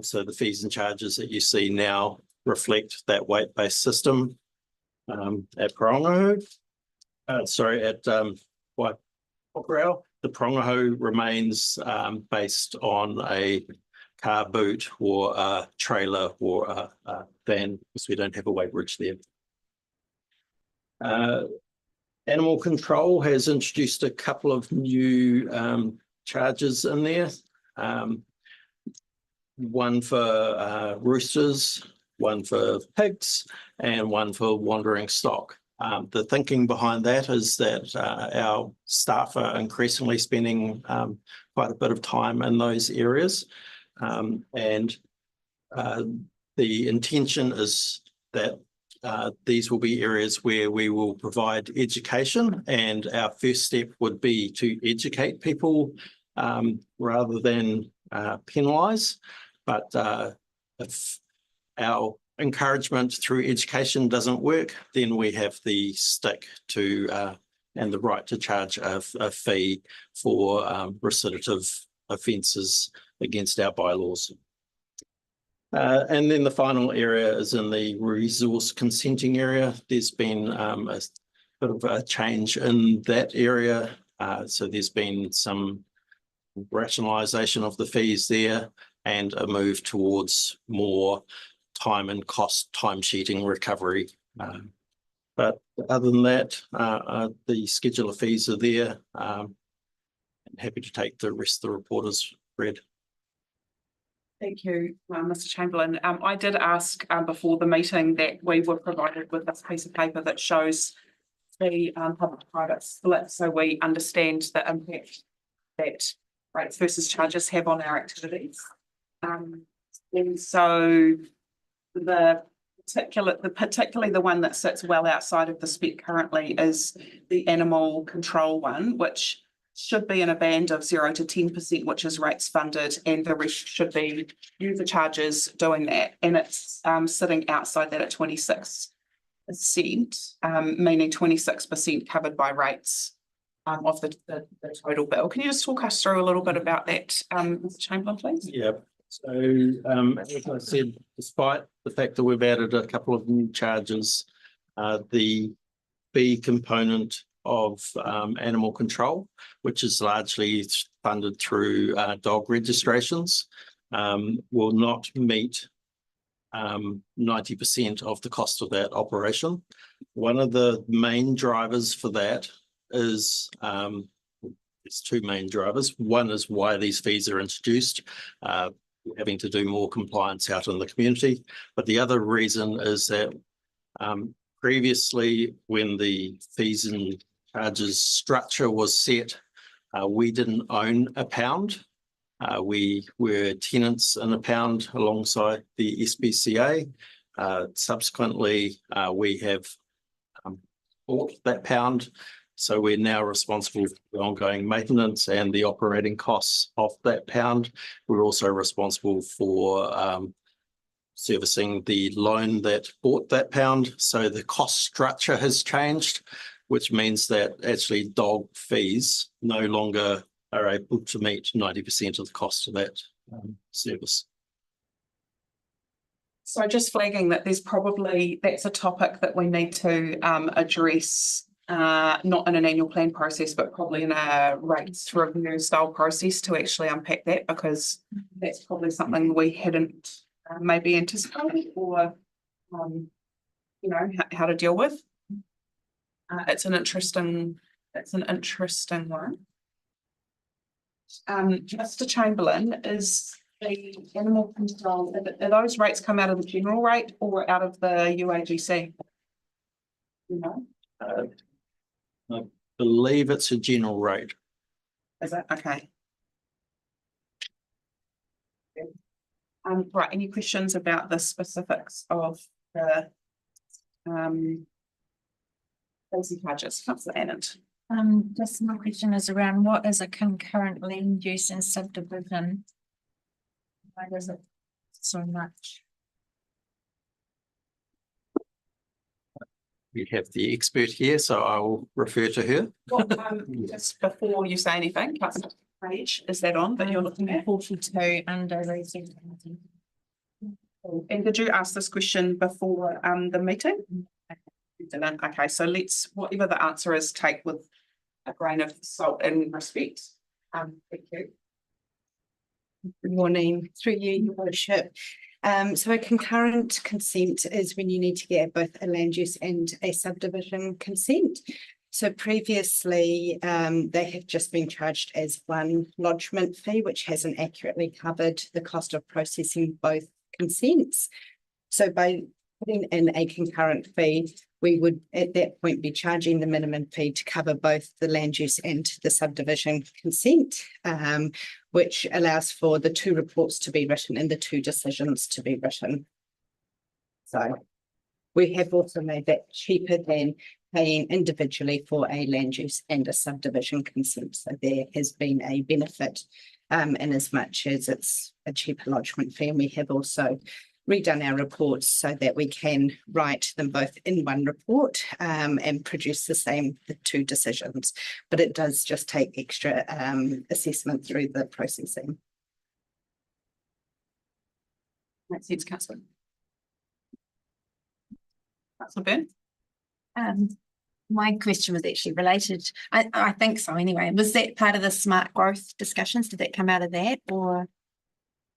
So the fees and charges that you see now reflect that weight-based system. at Parongahu. At Waipokurau. The Parongahu remains based on a car boot or a trailer or a van, because we don't have a weighbridge there. Animal control has introduced a couple of new charges in there. One for roosters, one for pigs, and one for wandering stock. The thinking behind that is that our staff are increasingly spending quite a bit of time in those areas. The intention is that these will be areas where we will provide education, and our first step would be to educate people rather than penalise. But if our encouragement through education doesn't work, then we have the stick to and the right to charge a fee for recidivative offences against our bylaws. And then the final area is in the resource consenting area. There's been a bit of a change in that area. So there's been some rationalisation of the fees there and a move towards more time and cost timesheeting recovery. But other than that, the schedule of fees are there. I'm happy to take the rest of the report as read. Thank you, Mr. Chamberlain. I did ask before the meeting that we were provided with this piece of paper that shows the public-private split, so we understand the impact that rates versus charges have on our activities. And so particularly the one that sits well outside of the spec currently is the animal control one, which should be in a band of 0 to 10%, which is rates funded, and the rest should be user charges doing that. And it's sitting outside that at 26%, meaning 26% covered by rates of the total bill. Can you just talk us through a little bit about that, Mr. Chamberlain, please? Yeah. So as I said, despite the fact that we've added a couple of new charges, the B component of animal control, which is largely funded through dog registrations, will not meet 90% of the cost of that operation. One of the main drivers for that is there's two main drivers. One is why these fees are introduced, having to do more compliance out in the community. But the other reason is that previously, when the fees and charges structure was set, we didn't own a pound. We were tenants in a pound alongside the SPCA. Subsequently, we have bought that pound. So we're now responsible for the ongoing maintenance and the operating costs of that pound. We're also responsible for servicing the loan that bought that pound. So the cost structure has changed, which means that actually dog fees no longer are able to meet 90% of the cost of that service. So just flagging that that's a topic that we need to address, not in an annual plan process, but probably in a rates review style process to actually unpack that, because that's probably something we hadn't maybe anticipated or, how to deal with. It's an interesting one. Mr. Chamberlain, is the animal control, are those rates come out of the general rate or out of the UAGC? I believe it's a general rate. Is it? Okay. Right, any questions about the specifics of the basic charges? Councillor Annett. Just my question is around what is a concurrent land use and subdivision? Why does it so much? We have the expert here, so I will refer to her. Well, just before you say anything, Councillor Page, is that on that you're looking at? 42 under resident. And did you ask this question before the meeting? didn't. Okay, so let's, whatever the answer is, take with a grain of salt and respect. Thank you. Good morning, through you, your worship. So a concurrent consent is when you need to get both a land use and a subdivision consent. So previously, they have just been charged as one lodgement fee, which hasn't accurately covered the cost of processing both consents. So by putting in a concurrent fee, we would at that point be charging the minimum fee to cover both the land use and the subdivision consent, which allows for the two reports to be written and the two decisions to be written. So we have also made that cheaper than paying individually for a land use and a subdivision consent. So there has been a benefit in as much as it's a cheaper lodgement fee. And we have also redone our reports so that we can write them both in one report and produce the two decisions. But it does just take extra assessment through the processing. Makes sense, Councillor. Councillor Byrne? My question was actually related. I think so anyway. Was that part of the smart growth discussions? Did that come out of that or?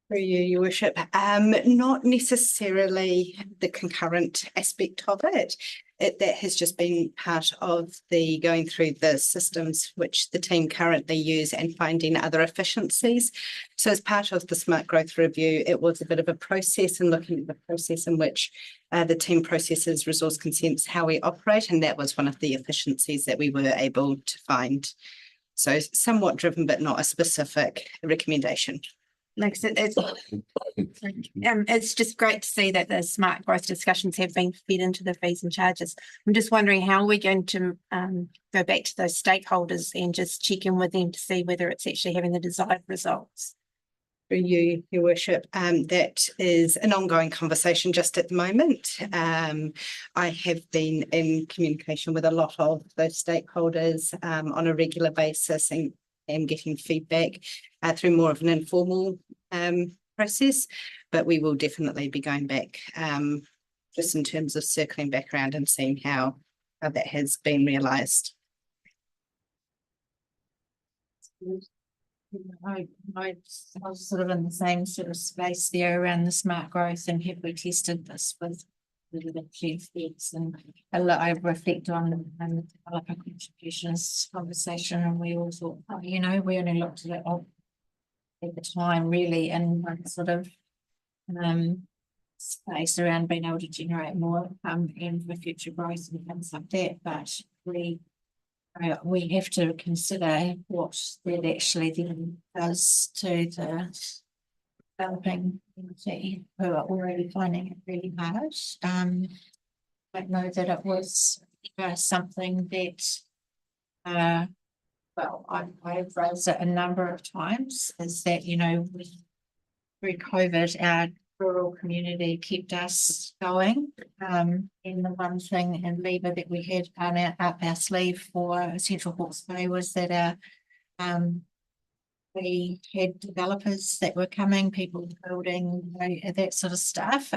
For you, your worship, not necessarily the concurrent aspect of it. That has just been part of the going through the systems which the team currently use and finding other efficiencies. So as part of the smart growth review, it was a bit of a process and looking at the process in which the team processes resource consents, how we operate, and that was one of the efficiencies that we were able to find. So somewhat driven, but not a specific recommendation. Like I said, it's just great to see that the smart growth discussions have been fed into the fees and charges. I'm just wondering how we're going to go back to those stakeholders and just check in with them to see whether it's actually having the desired results. For you, your worship, that is an ongoing conversation just at the moment. I have been in communication with a lot of those stakeholders on a regular basis and getting feedback through more of an informal process, but we will definitely be going back just in terms of circling back around and seeing how that has been realised. I was sort of in the same sort of space there around the smart growth, and have we tested this with the chief heads, and I reflect on the developer contributions conversation, and we all thought, oh, you know, we only looked at it at the time really in one sort of space around being able to generate more and for future growth and things like that, but we have to consider what that actually then does to the developing community who are already finding it really hard. I know that it was something that well, I've raised it a number of times, is that, you know, through COVID, our rural community kept us going. And the one thing and lever that we had up our sleeve for Central Hawke's Bay was that we had developers that were coming, people building, you know, that sort of stuff.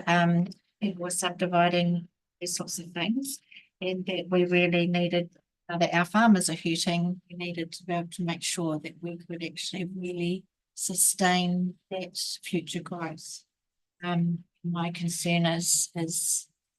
People were subdividing, these sorts of things, and that we really needed, that our farmers are hurting, we needed to be able to make sure that we could actually really sustain that future growth. My concern is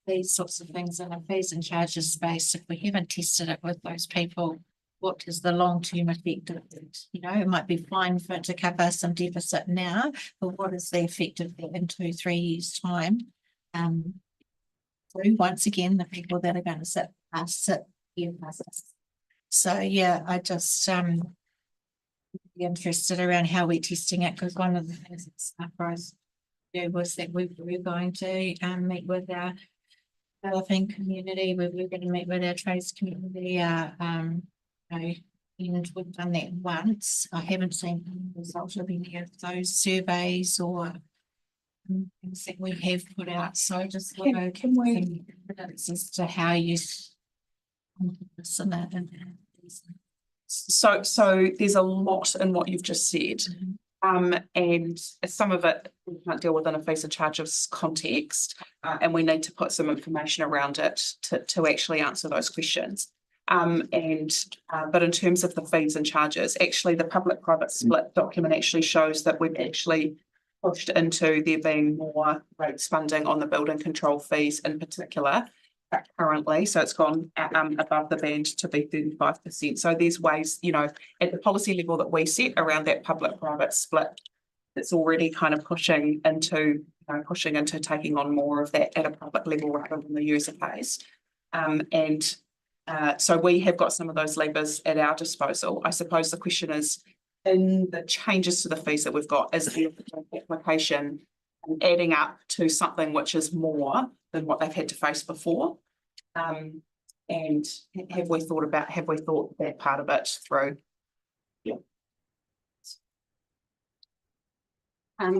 these sorts of things in a fees and charges space, if we haven't tested it with those people, what is the long-term effect of it? You know, it might be fine for it to cover some deficit now, but what is the effect of that in 2-3 years' time? So once again, the people that are going to sit here with us. So yeah, I just be interested around how we're testing it, because one of the things that Snaprise did was that we were going to meet with our developing community, we were going to meet with our trades community, and we've done that once. I haven't seen the result of any of those surveys or things that we have put out. So just can we evidence as to how you So there's a lot in what you've just said. And some of it we can't deal with in a fees and charges context, and we need to put some information around it to actually answer those questions. But in terms of the fees and charges, actually the public-private split document actually shows that we've actually pushed into there being more rates funding on the building control fees in particular currently. So it's gone above the band to be 35%. So there's ways, you know, at the policy level that we set around that public-private split, it's already kind of pushing into taking on more of that at a public level rather than the user pays. So we have got some of those levers at our disposal. I suppose the question is, in the changes to the fees that we've got, is the application adding up to something which is more than what they've had to face before? And have we thought that part of it through?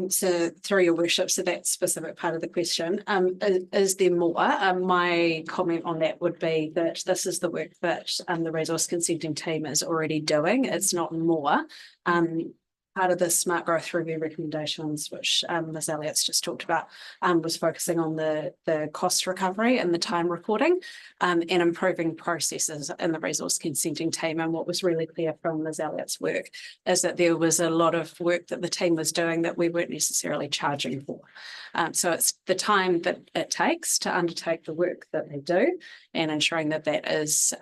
So through your worship, so that specific part of the question, is there more? My comment on that would be that this is the work that the resource consenting team is already doing. It's not more. Part of the smart growth review recommendations, which Ms. Elliott's just talked about, was focusing on the cost recovery and the time recording, and improving processes in the resource consenting team. And what was really clear from Ms. Elliott's work is that there was a lot of work that the team was doing that we weren't necessarily charging for. So it's the time that it takes to undertake the work that they do and ensuring that that is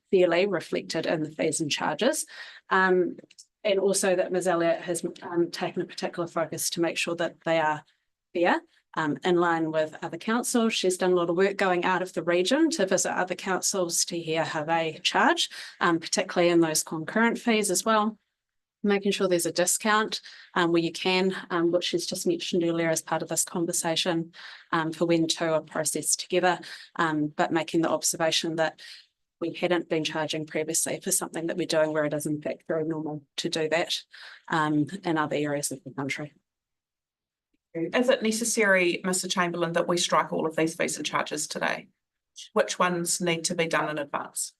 fairly reflected in the fees and charges. And also that Ms. Elliott has taken a particular focus to make sure that they are fair, in line with other councils. She's done a lot of work going out of the region to visit other councils to hear how they charge, particularly in those concurrent fees as well. Making sure there's a discount where you can, which she's just mentioned earlier as part of this conversation, for when two are processed together, but making the observation that we hadn't been charging previously for something that we're doing where it is in fact very normal to do that in other areas of the country. Is it necessary, Mr. Chamberlain, that we strike all of these fees and charges today? Which ones need to be done in advance?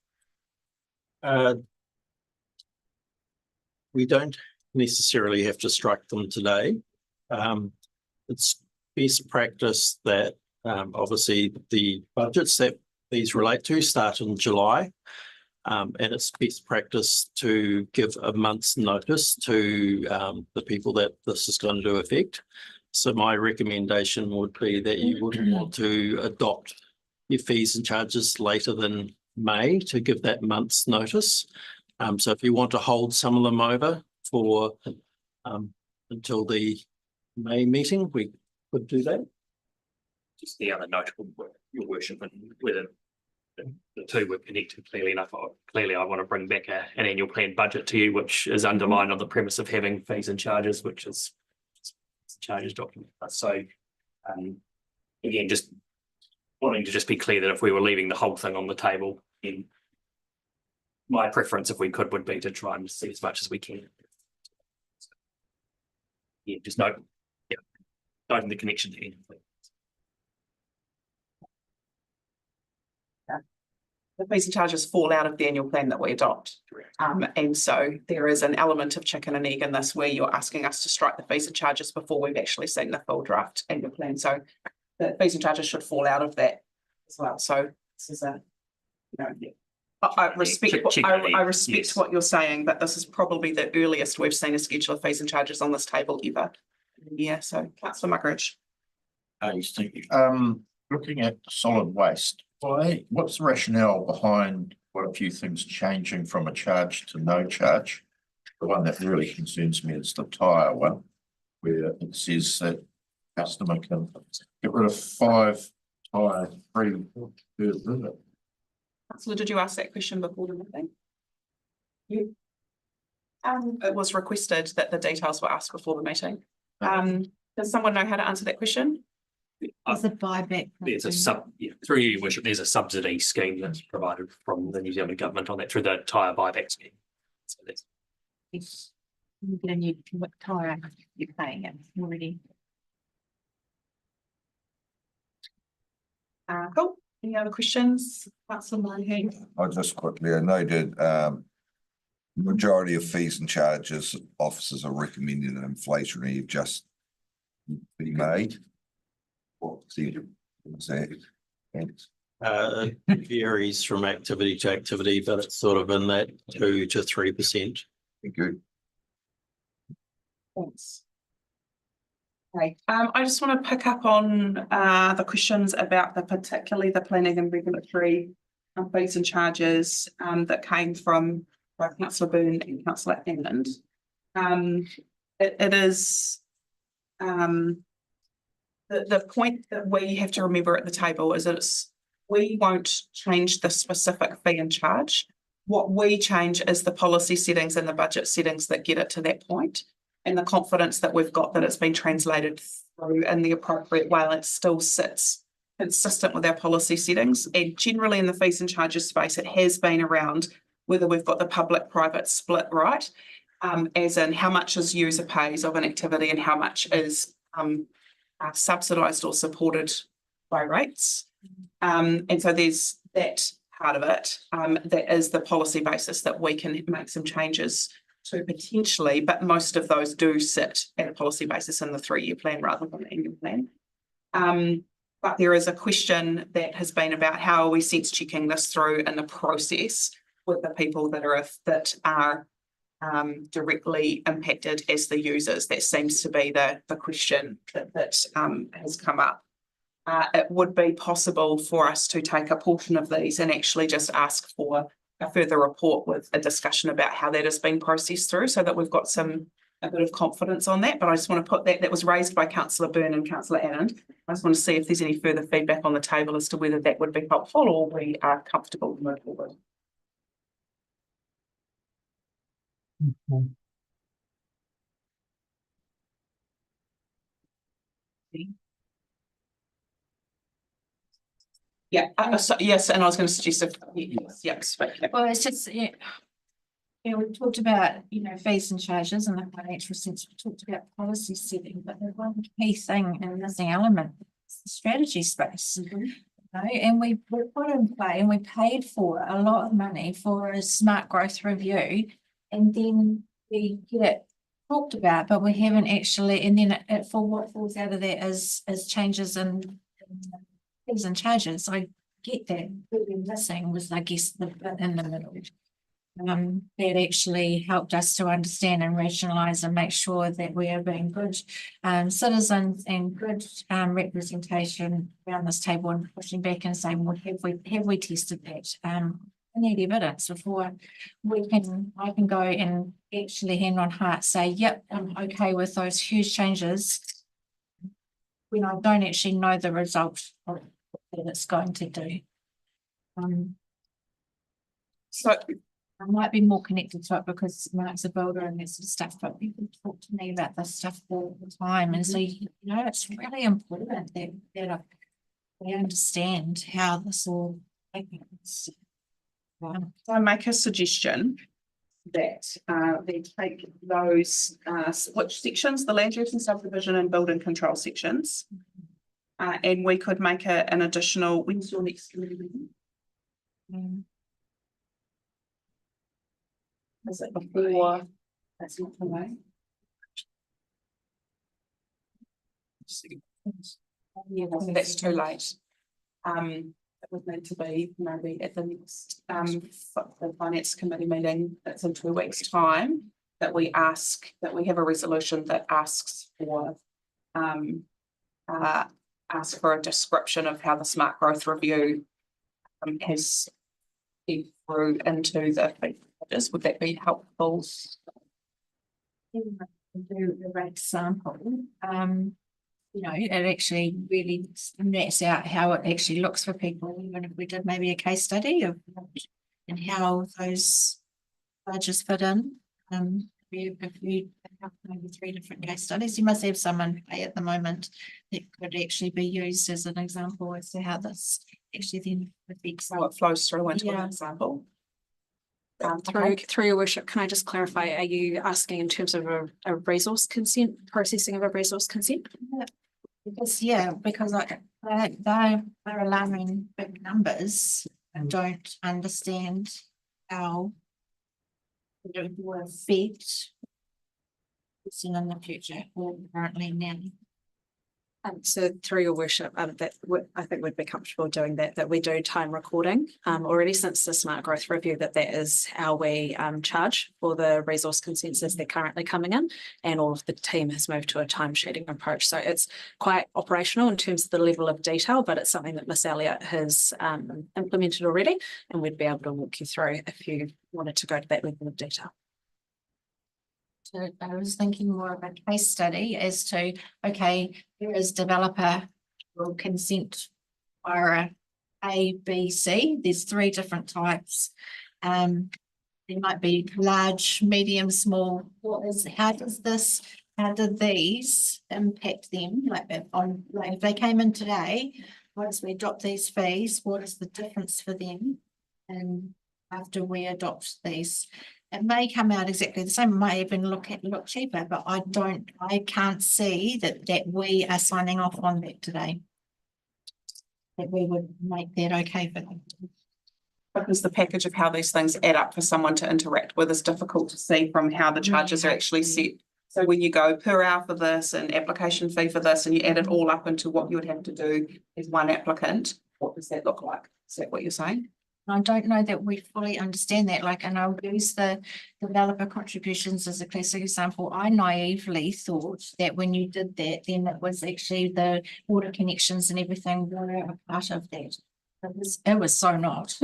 We don't necessarily have to strike them today. It's best practice that obviously the budgets that these relate to start in July. And it's best practice to give a month's notice to the people that this is going to affect. So my recommendation would be that you wouldn't want to adopt your fees and charges later than May to give that month's notice. So if you want to hold some of them over for until the May meeting, we could do that. Just the other notable, your worship, and whether the two were connected clearly enough. Clearly, I want to bring back an annual planned budget to you, which is underlined on the premise of having fees and charges, which is charges document. So again, just wanting to just be clear that if we were leaving the whole thing on the table, then my preference, if we could, would be to try and see as much as we can. Yeah, just noting the connection to anything. The fees and charges fall out of the annual plan that we adopt. And so there is an element of chicken and egg in this where you're asking us to strike the fees and charges before we've actually seen the full draft annual plan. So the fees and charges should fall out of that as well. So this is I respect Yes. what you're saying, but this is probably the earliest we've seen a schedule of fees and charges on this table ever. Yeah, so Councillor Muggeridge. Thank you. Looking at solid waste, what's the rationale behind quite a few things changing from a charge to no charge? The one that really concerns me is the tyre one, where it says that customer can get rid of 5 tyre free per visit. Councillor, did you ask that question before the meeting? It was requested that the details were asked before the meeting. Does someone know how to answer that question? There's a buyback. There's through your worship, there's a subsidy scheme that's provided from the New Zealand government on that through the tyre buyback scheme. So that's You get a new tyre, you're paying it already. Cool. Any other questions? Councillor Monahan. I just quickly, I noted, Majority of fees and charges, officers are recommending an inflationary adjustment be made. What's that? Thanks. Varies from activity to activity, but it's sort of in that 2 to 3%. Good. Thanks. Okay, I just want to pick up on the questions about particularly the planning and regulatory fees and charges that came from both Councillor Byrne and Councillor Anand. It is the point that we have to remember at the table is that we won't change the specific fee and charge. What we change is the policy settings and the budget settings that get it to that point, and the confidence that we've got that it's been translated through in the appropriate way and it still sits consistent with our policy settings. And generally in the fees and charges space, it has been around whether we've got the public-private split right, as in how much is user pays of an activity and how much is subsidised or supported by rates. And so there's that part of it. That is the policy basis that we can make some changes to potentially, but most of those do sit at a policy basis in the 3-year plan rather than the annual plan. But there is a question that has been about how are we sense checking this through in the process with the people that are directly impacted as the users. That seems to be the question that has come up. It would be possible for us to take a portion of these and actually just ask for a further report with a discussion about how that is being processed through so that we've got a bit of confidence on that. But I just want to put that was raised by Councillor Byrne and Councillor Anand. I just want to see if there's any further feedback on the table as to whether that would be helpful or we are comfortable to move forward. Yeah, yes, and I was going to suggest yes. Well, it's just, we talked about, fees and charges and the financial sense. We talked about policy setting, but the one key thing and missing element is the strategy space. And we put in play and we paid for a lot of money for a smart growth review, and then we get it talked about, but we haven't actually, and then for what falls out of that is changes in fees and charges. I get that. What we're missing was, I guess, the bit in the middle. That actually helped us to understand and rationalise and make sure that we are being good citizens and good representation around this table, and pushing back and saying, well, have we tested that? I need evidence before I can go and actually hand on heart say, yep, I'm okay with those huge changes when I don't actually know the result of that it's going to do. So I might be more connected to it because Mark's a builder and that sort of stuff, but people talk to me about this stuff all the time. And so, it's really important that we understand how this all happens. So I make a suggestion that they take those which sections, the land use and subdivision and building control sections, and we could make an additional. When's your next committee meeting? Is it before? That's not the way. Yeah, that's too late. It would need to be maybe at the next the finance committee meeting that's in 2 weeks' time, that we have a resolution that asks for a description of how the smart growth review has been through into the features. Would that be helpful? Do the right sample. It actually really nets out how it actually looks for people, even if we did maybe a case study of and how those budgets fit in. If you have maybe 3 different case studies, you must have someone at the moment that could actually be used as an example as to how this actually then affects. How it flows through into an example. Through your worship, can I just clarify, are you asking in terms of a resource consent, processing of a resource consent? Because they're alarming big numbers and don't understand how it will affect in the future or currently now. So through your worship, I think we'd be comfortable doing that we do time recording already since the Smart Growth Review, that is how we charge for the resource consensus they're currently coming in, and all of the team has moved to a time sheeting approach. So it's quite operational in terms of the level of detail, but it's something that Miss Elliott has implemented already, and we'd be able to walk you through if you wanted to go to that level of detail. So I was thinking more of a case study as to, okay, here is developer will consent via A, B, C. There's 3 different types. There might be large, medium, small. How do these impact them? Like if they came in today, once we adopt these fees, what is the difference for them? And after we adopt these, it may come out exactly the same, it might even look cheaper, but I can't see that we are signing off on that today. That we would make that okay for them. Because the package of how these things add up for someone to interact with is difficult to see from how the charges are actually set. So when you go per hour for this and application fee for this, and you add it all up into what you would have to do as one applicant, what does that look like? Is that what you're saying? I don't know that we fully understand that, and I'll use the developer contributions as a classic example. I naively thought that when you did that, then it was actually the water connections and everything were a part of that. It was so not.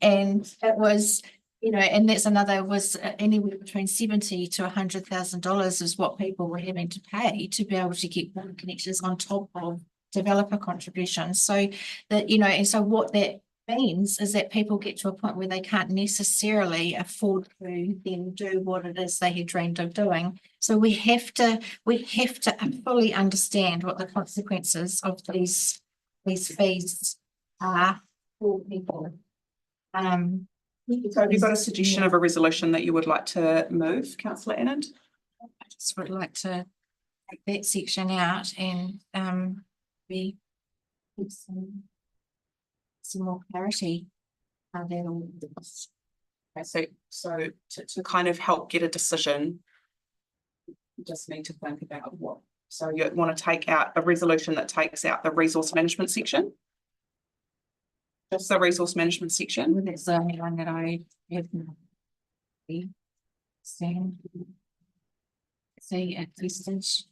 And it was, and that's another, was anywhere between $70,000 to $100,000 is what people were having to pay to be able to get water connections on top of developer contributions. So that, and so what that means is that people get to a point where they can't necessarily afford to then do what it is they had dreamed of doing. So we have to fully understand what the consequences of these fees are for people. So have you got a suggestion of a resolution that you would like to move, Councillor Annand? I just would like to take that section out and be some more clarity. Okay, so to kind of help get a decision, you just need to think about what. So you want to take out a resolution that takes out the resource management section? Just the resource management section? That's the only one that I have. See at this stage.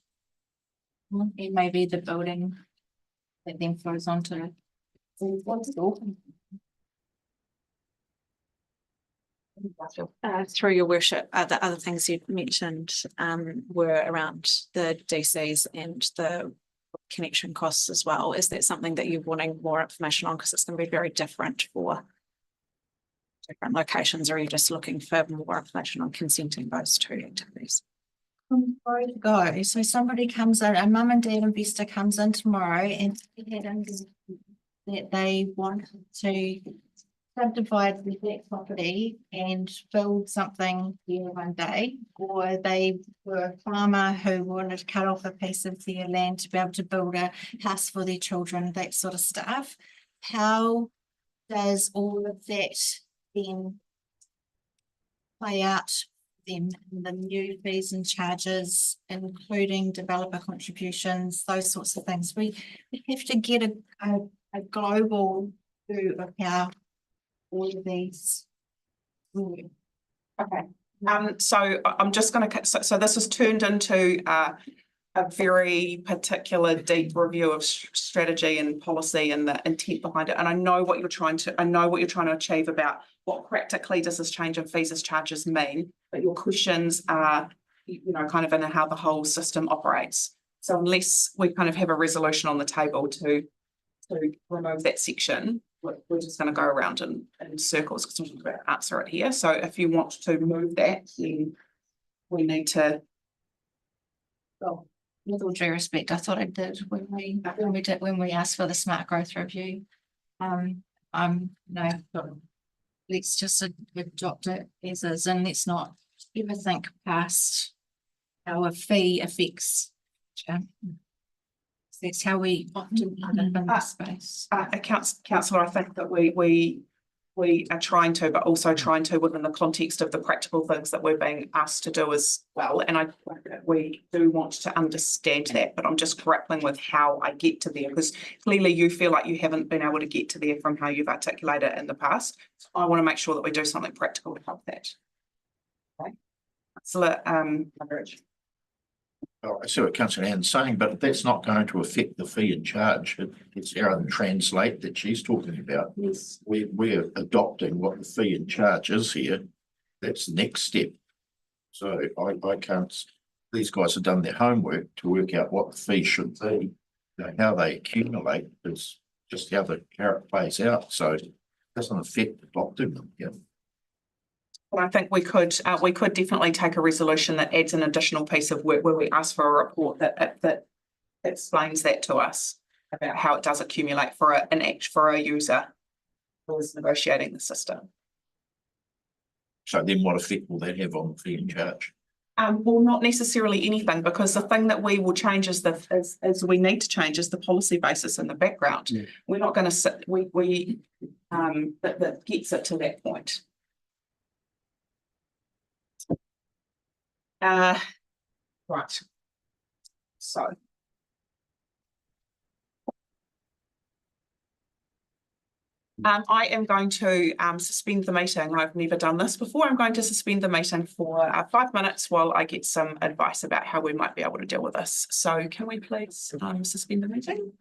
It may be the building that then flows onto it. Through your worship, the other things you mentioned were around the DCs and the connection costs as well. Is that something that you're wanting more information on? Because it's going to be very different for different locations, or are you just looking for more information on consenting those 2 activities? Go. So somebody comes in, a mum and dad investor comes in tomorrow and that they want to subdivide their property and build something here one day, or they were a farmer who wanted to cut off a piece of their land to be able to build a house for their children, that sort of stuff. How does all of that then play out them in the new fees and charges, including developer contributions, those sorts of things? We have to get a global view of how all of these work. Okay. So I'm just going to, so this has turned into a very particular deep review of strategy and policy and the intent behind it. And I know what you're trying to achieve about what practically does this change in fees and charges mean, but your questions are, kind of in how the whole system operates. So unless we kind of have a resolution on the table to remove that section, we're just going to go around in circles because we're going to answer it here. So if you want to move that, then we need to. Well, with all due respect, I thought I did when we asked for the Smart Growth Review. Let's just adopt it as is, and let's not ever think past how a fee affects. That's how we often live in this space. Councillor, I think that we we are trying to, but also trying to within the context of the practical things that we're being asked to do as well. And we do want to understand that, but I'm just grappling with how I get to there, because clearly you feel like you haven't been able to get to there from how you've articulated it in the past. So I want to make sure that we do something practical to help that. Okay. Councillor Muggeridge. Oh, I see what Councillor Ann's saying, but that's not going to affect the fee and charge. It's error and translate that she's talking about. Yes. We're adopting what the fee and charge is here. That's the next step. So I can't, these guys have done their homework to work out what the fee should be. You know, how they accumulate is just how the carrot plays out. So it doesn't affect adopting them. Yeah. But I think we could definitely take a resolution that adds an additional piece of work where we ask for a report that explains that to us about how it does accumulate for a user who is negotiating the system. So then what effect will that have on the fee and charge? Well, not necessarily anything, because the thing that we will change is we need to change is the policy basis in the background. Yeah. We're not going to sit, that gets it to that point. Right. So. I am going to suspend the meeting. I've never done this before. I'm going to suspend the meeting for 5 minutes while I get some advice about how we might be able to deal with this. So can we please suspend the meeting?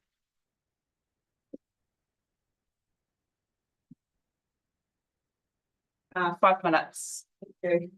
5 minutes. Thank you.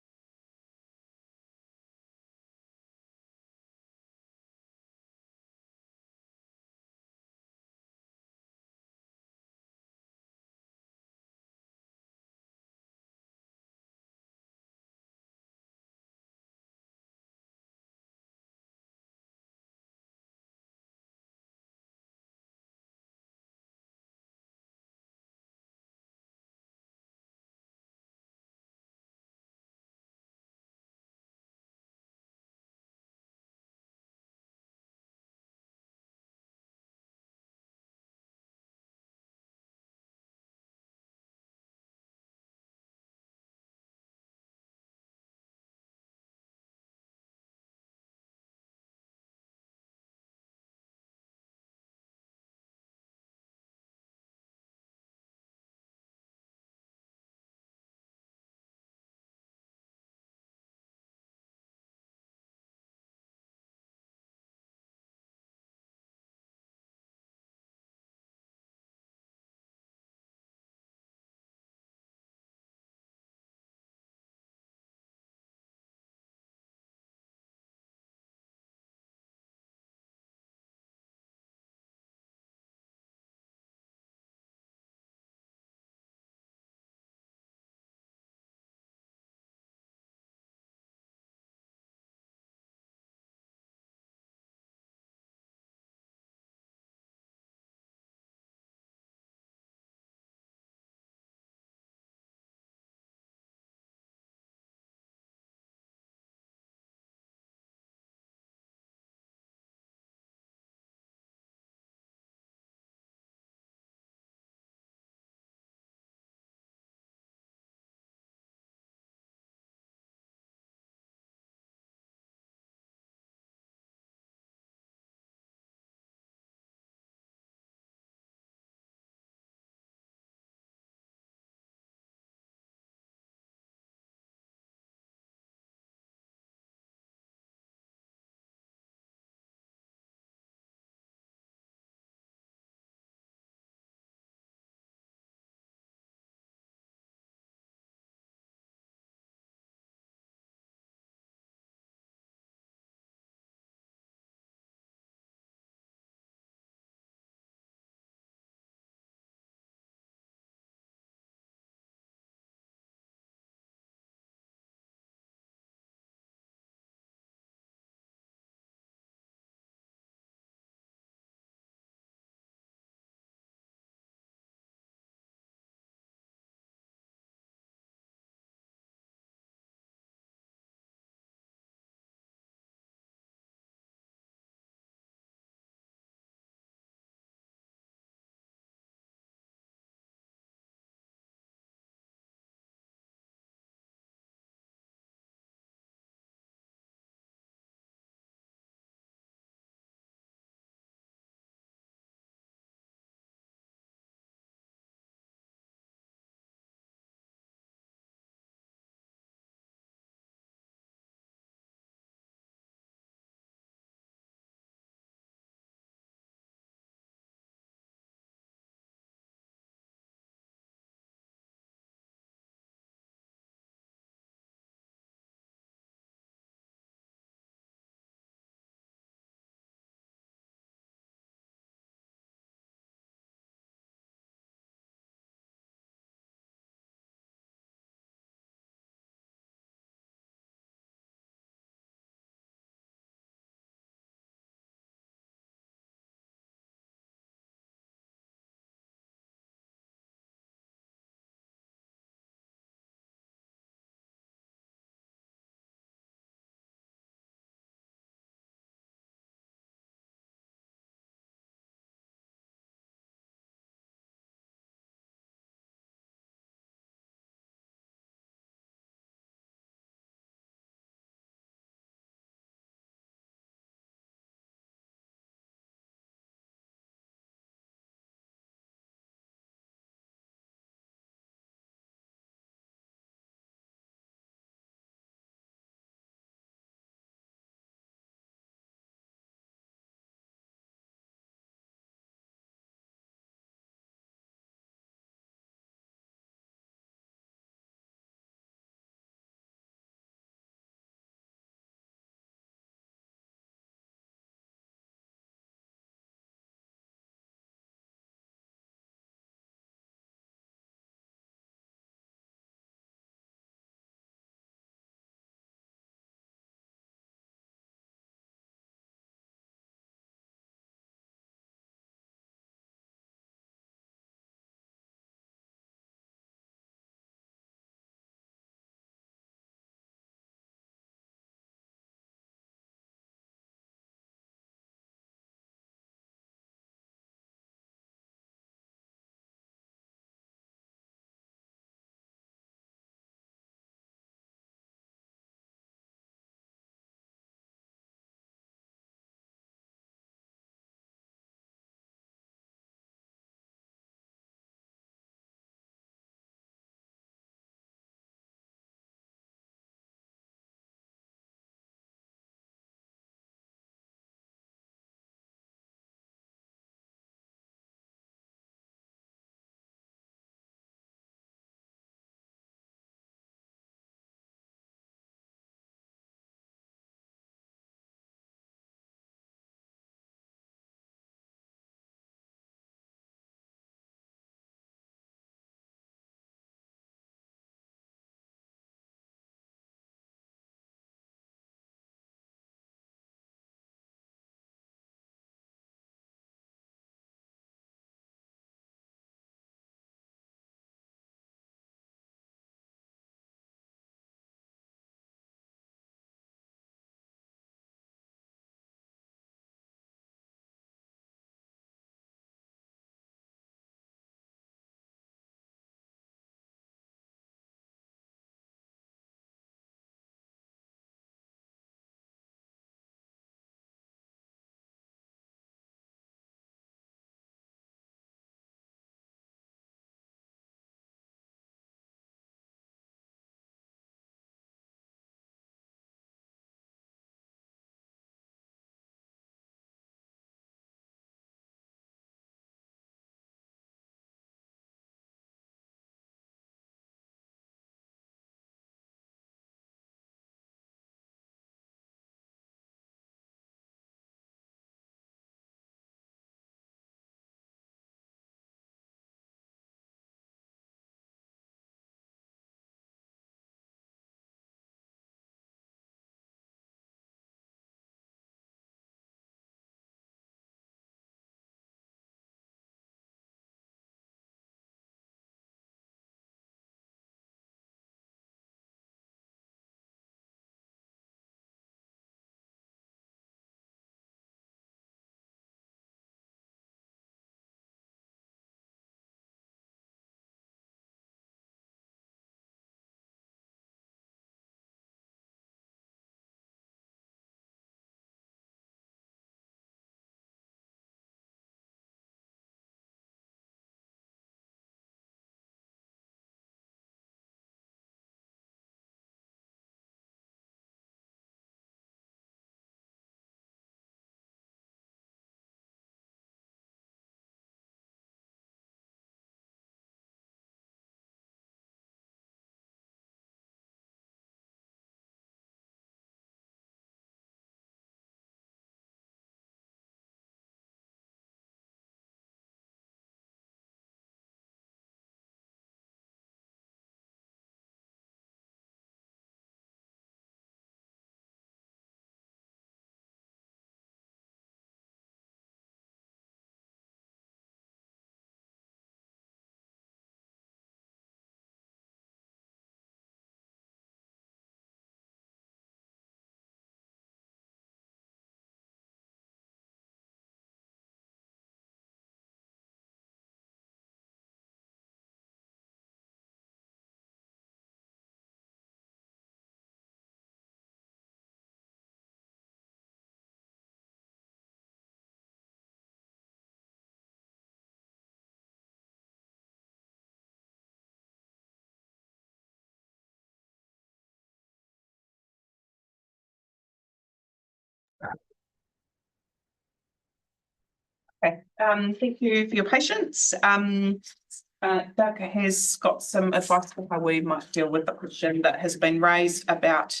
Okay, thank you for your patience. Doug has got some advice for how we might deal with the question that has been raised about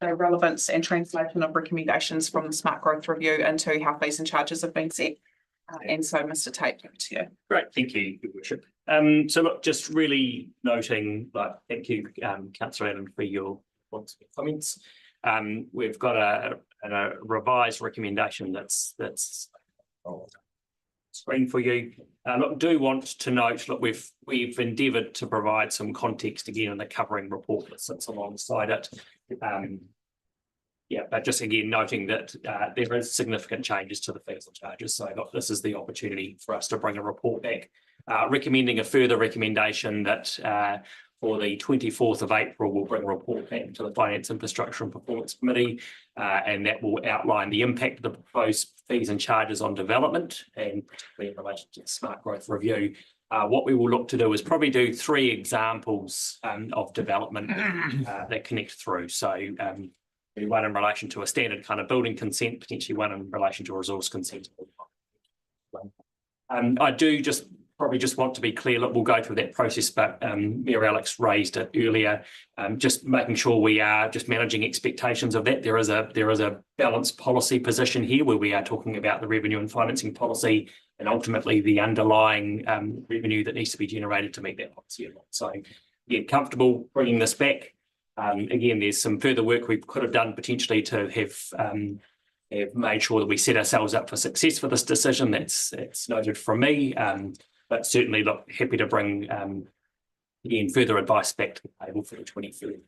the relevance and translation of recommendations from the Smart Growth Review into how fees and charges have been set. And so, Mr. Tate, over to you. Great, thank you, Your Worship. So look, just really noting, thank you, Councillor Allen, for your comments. We've got a revised recommendation that's on screen for you. Look, do want to note, look, we've endeavoured to provide some context again in the covering report that sits alongside it. Yeah, but just again noting that there is significant changes to the fees and charges. So look, this is the opportunity for us to bring a report back, recommending a further recommendation that for the 24th of April, we'll bring a report back to the Finance, Infrastructure and Performance Committee, and that will outline the impact of the proposed fees and charges on development, and particularly in relation to the Smart Growth Review. What we will look to do is probably do 3 examples of development that connect through. So one in relation to a standard kind of building consent, potentially one in relation to a resource consent. I do probably just want to be clear, look, we'll go through that process, but Mayor Alex raised it earlier, just making sure we are just managing expectations of that. There is a balanced policy position here where we are talking about the revenue and financing policy and ultimately the underlying revenue that needs to be generated to meet that policy. So get comfortable bringing this back. Again, there's some further work we could have done potentially to have made sure that we set ourselves up for success for this decision. That's noted from me. But certainly, look, happy to bring again further advice back to the table for the 23rd.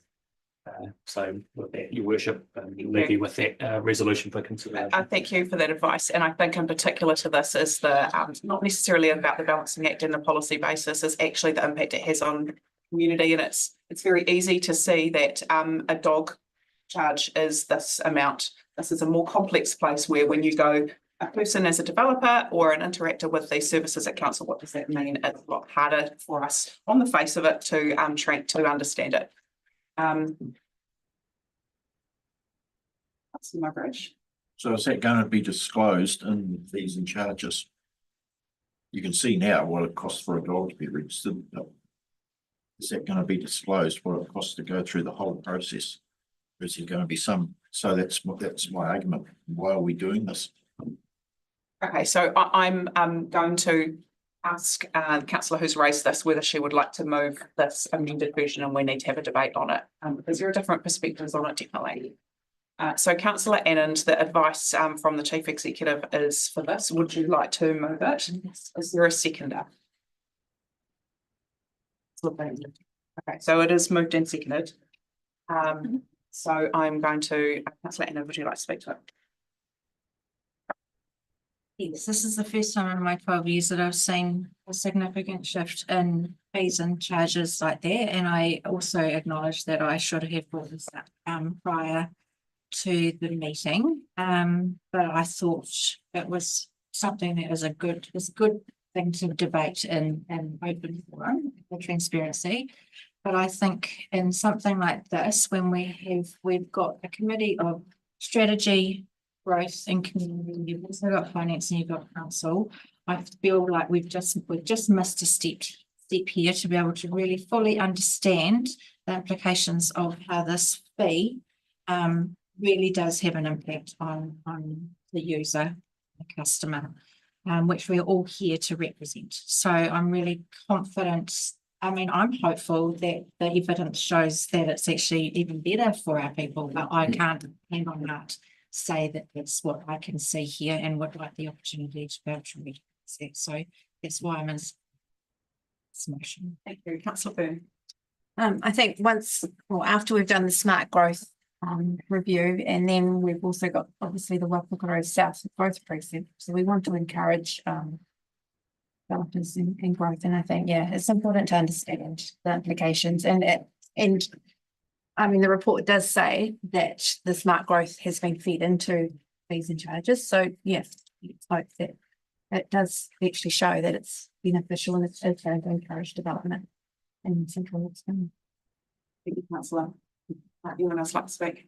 So with that, Your Worship, leave you with that resolution for consideration. Thank you for that advice. And I think in particular to this is the not necessarily about the balancing act and the policy basis, is actually the impact it has on community. And it's very easy to see that a dog charge is this amount. This is a more complex place where when you go a person as a developer or an interactor with these services at council, what does that mean? It's a lot harder for us on the face of it to understand it. That's my bridge. So is that going to be disclosed in fees and charges? You can see now what it costs for a dog to be registered. Is that going to be disclosed what it costs to go through the whole process? Is there going to be some? So that's my argument. Why are we doing this? Okay, so I'm going to ask the councillor who's raised this whether she would like to move this amended version, and we need to have a debate on it because there are different perspectives on it, definitely. So Councillor Annand, the advice from the Chief Executive is for this. Would you like to move it? Is there a seconder? Okay, so it is moved and seconded. So I'm going to, Councillor Annand, would you like to speak to it? Yes, this is the first time in my 12 years that I've seen a significant shift in fees and charges like that. And I also acknowledge that I should have brought this up prior to the meeting. But I thought it was something that was a good thing to debate in open forum for transparency. But I think in something like this, when we've got a committee of strategy, growth and community, you've also got finance and you've got council. I feel like we've just missed a step here to be able to really fully understand the implications of how this fee really does have an impact on the user, the customer, which we're all here to represent. So I'm really confident. I mean, I'm hopeful that the evidence shows that it's actually even better for our people, but I can't hand on heart say that that's what I can see here and would like the opportunity to be able to read it. So that's why I'm in this motion. Thank you, Councillor Byrne. I think after we've done the smart growth review, and then we've also got obviously the Waipukurau South growth precinct. So we want to encourage developers and growth. And I think, yeah, it's important to understand the implications and I mean, the report does say that the smart growth has been fed into fees and charges. So yes, let's hope that it does actually show that it's beneficial and it's going to encourage development in Central Auckland. Thank you, Councillor. Anyone else like to speak?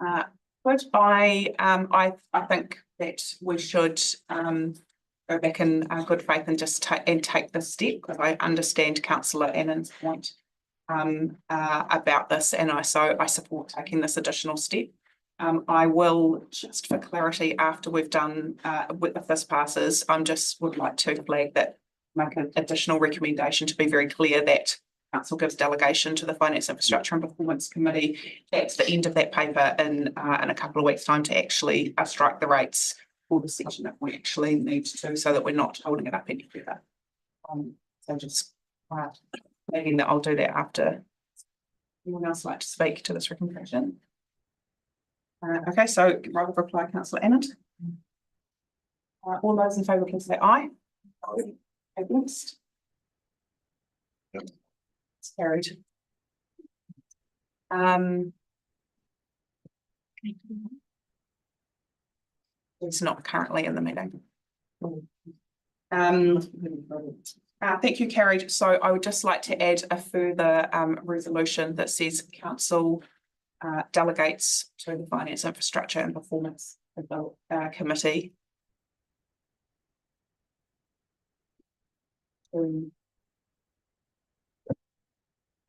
Good, I think that we should go back in good faith and just take this step, because I understand councillor Annan's point about this, and I support taking this additional step. I will, just for clarity, after we've done if this passes, would like to flag that, make an additional recommendation to be very clear that council gives delegation to the Finance, Infrastructure and Performance Committee at the end of that paper in a couple of weeks' time to actually strike the rates for the section that we actually need to, so that we're not holding it up any further. So just flagging that I'll do that after. Anyone else like to speak to this recommendation? Okay, so right of reply, councillor Annett. All those in favour, please say aye. Against? It's carried. It's not currently in the meeting. Thank you, carried. So I would just like to add a further resolution that says council delegates to the Finance, Infrastructure and Performance Committee to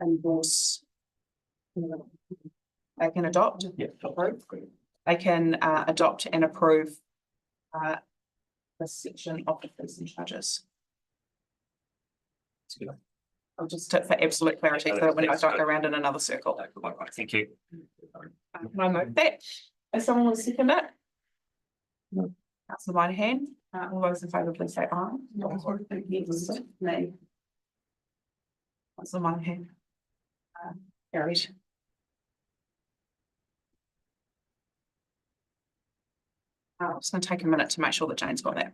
endorse. They can adopt. Yeah. They can adopt and approve the section of the fees and charges. I'll just for absolute clarity, so that when I don't go around in another circle. Thank you. Can I move that? If someone will second it? No. Councillor Moynihan, all those in favour, please say aye. Yes, nay. Councillor Moynihan. Carried. I'm just going to take a minute to make sure that Jane's got that.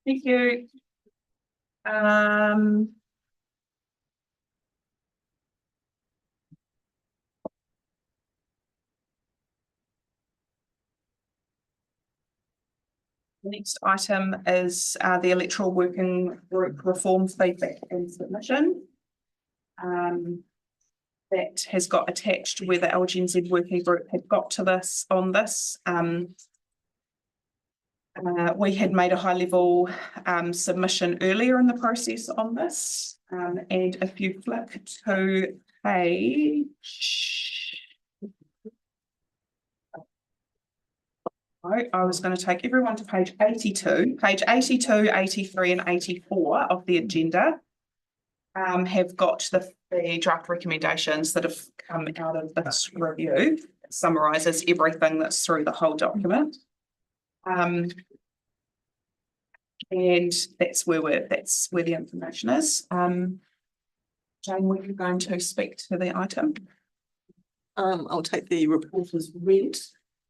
Thank you. The next item is the electoral working group reform feedback and submission. That has got attached where the LGNZ working group had got to this on this. We had made a high level submission earlier in the process on this. And if you flick to page, I was going to take everyone to page 82, 83 and 84 of the agenda. Have got the draft recommendations that have come out of this review. It summarises everything that's through the whole document. And that's where the information is. Jane, were you going to speak to the item? I'll take the report as read.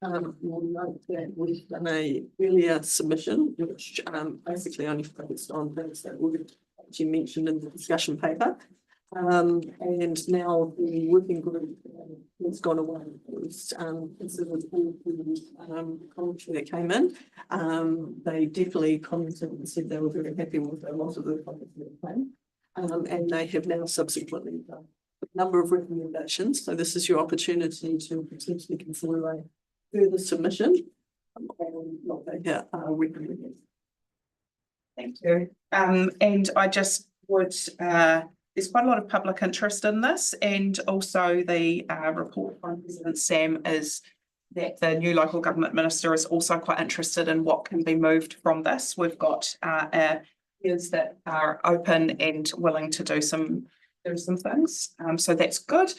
We'll note that we've done a earlier submission, which basically only focused on things that were actually mentioned in the discussion paper. And now the working group has gone away. Considered all the commentary that came in. They definitely commented and said they were very happy with a lot of the comments that came. And they have now subsequently done a number of recommendations. So this is your opportunity to potentially consider a further submission on what they are recommending. Thank you. And I just would, there's quite a lot of public interest in this, and also the report from President Sam is that the new local government minister is also quite interested in what can be moved from this. We've got peers that are open and willing to do some things. So that's good.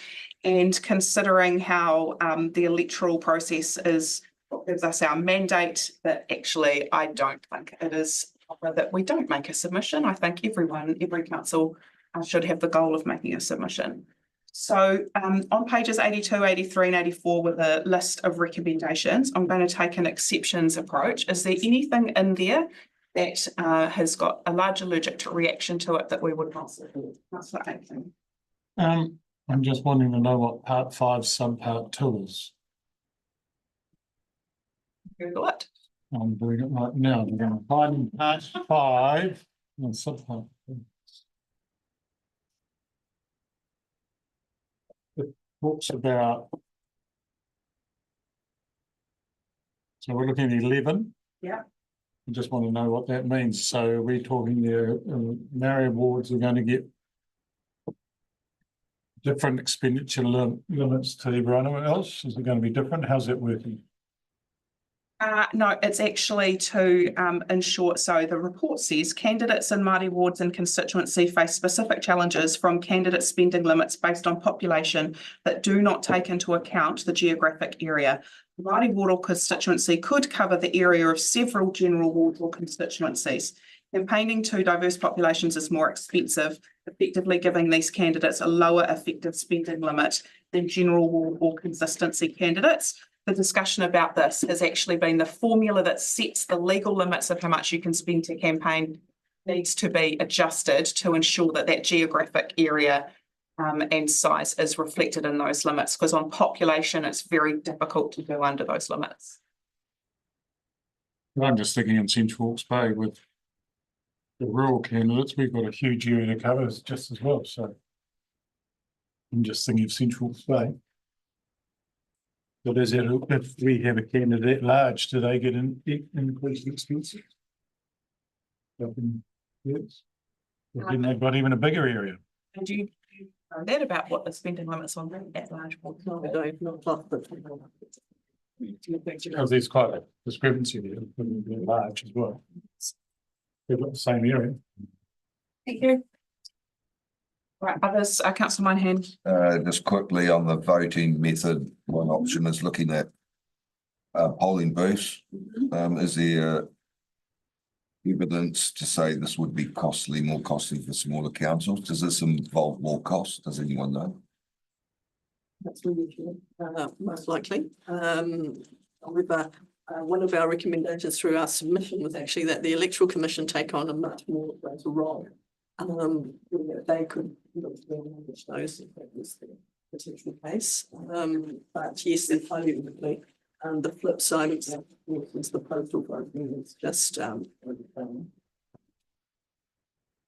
And considering how the electoral process is what gives us our mandate, that actually I don't think it is proper that we don't make a submission. I think every council should have the goal of making a submission. So on pages 82, 83 and 84 with a list of recommendations, I'm going to take an exceptions approach. Is there anything in there that has got a large allergic reaction to it that we would not support? That's the main thing. I'm just wanting to know what part 5 subpart 2 is. Google it. I'm doing it right now. We're going to find in part 5 and subpart 2. talks about. So we're looking at 11. Yeah. I just want to know what that means. So we're talking the Maori wards are going to get different expenditure limits to everyone else. Is it going to be different? How's that working? No, it's actually to ensure, so the report says candidates in Māori wards and constituency face specific challenges from candidate spending limits based on population that do not take into account the geographic area. The Māori ward or constituency could cover the area of several general wards or constituencies. Campaigning to diverse populations is more expensive, effectively giving these candidates a lower effective spending limit than general ward or consistency candidates. The discussion about this has actually been the formula that sets the legal limits of how much you can spend to campaign needs to be adjusted to ensure that that geographic area and size is reflected in those limits, because on population, it's very difficult to do under those limits. I'm just thinking in Central Hawke's Bay with the rural candidates, we've got a huge area to cover just as well. So I'm just thinking of Central Hawke's Bay. But is it, if we have a candidate large, do they get an increased expenses? Yes. Then they've got even a bigger area. And do you know that about what the spending limits on that large board? No, I don't, not off the. Because there's quite a discrepancy there, they're large as well. They've got the same area. Thank you. Right, others, Councillor Moynihan. Just quickly on the voting method, one option is looking at polling booths. Is there evidence to say this would be more costly for smaller councils? Does this involve more cost? Does anyone know? That's really true, most likely. However, one of our recommendations through our submission was actually that the Electoral Commission take on a much more greater role. They could look to manage those if that was the potential case. But yes, ultimately, the flip side of that is the postal voting is just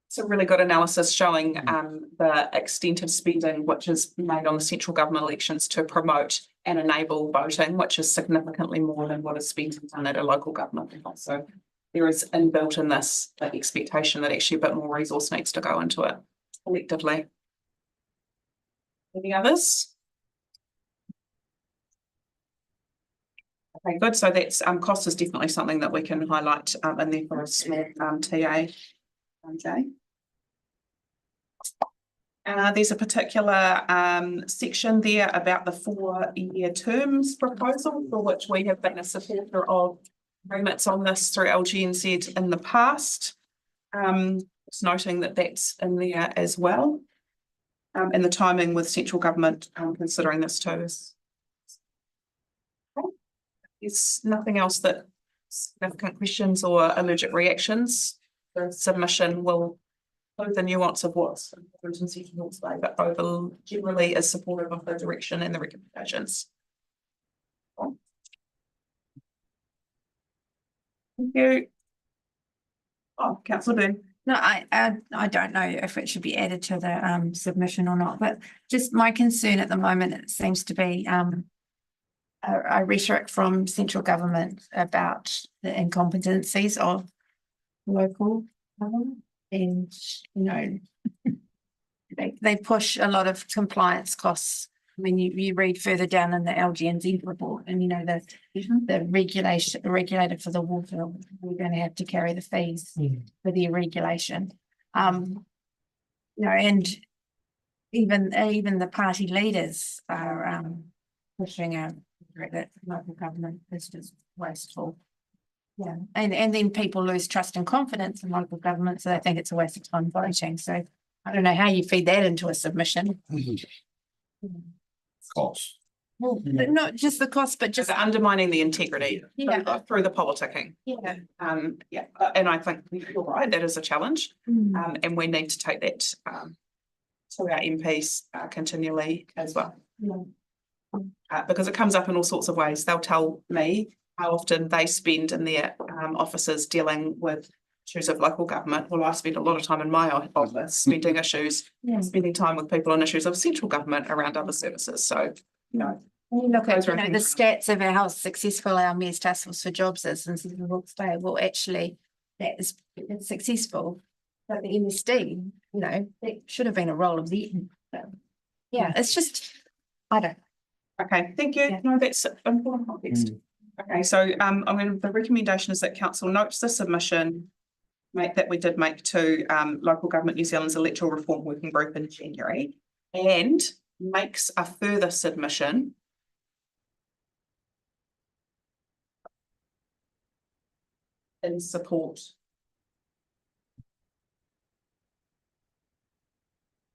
It's a really good analysis showing the extent of spending which is made on the central government elections to promote and enable voting, which is significantly more than what is spent and done at a local government level. So there is inbuilt in this the expectation that actually a bit more resource needs to go into it collectively. Any others? Okay, good. So that's cost is definitely something that we can highlight in there for a small TA. Okay. There's a particular section there about the 4-year terms proposal for which we have been a supporter of agreements on this through LGNZ in the past. Just noting that that's in there as well. And the timing with central government considering this too is. There's nothing else that significant questions or allergic reactions. The submission will include the nuance of what's important in Central Hawke's Bay, but overall generally is supportive of the direction and the recommendations. Thank you. Oh, Councillor Byrne. No, I don't know if it should be added to the submission or not, but just my concern at the moment, it seems to be a rhetoric from central government about the incompetencies of local government, and you know they push a lot of compliance costs. I mean, you read further down in the LGNZ report, and you know the regulator for the water, we're going to have to carry the fees for the regulation. You know, and even the party leaders are pushing that local government is just wasteful. Yeah, and then people lose trust and confidence in local government, so they think it's a waste of time voting. So I don't know how you feed that into a submission. Cost. Well, but not just the cost, but just undermining the integrity through the politicking. Yeah. Yeah, and I think you're right, that is a challenge. And we need to take that to our MPs continually as well. Because it comes up in all sorts of ways. They'll tell me how often they spend in their offices dealing with issues of local government. Well, I spend a lot of time in my office spending spending time with people on issues of central government around other services. So, you know. When you look at, Those you are know, the things- stats of how successful our Mayor's Task Force for Jobs is in Southern Hawke's Bay, well, actually, it's successful. But the MSD, you know, that should have been a role of the, yeah, it's just, I don't. Okay, thank you. Yeah. No, that's important context. Okay, so the recommendation is that council notes the submission that we did make to Local Government New Zealand's electoral reform working group in January and makes a further submission in support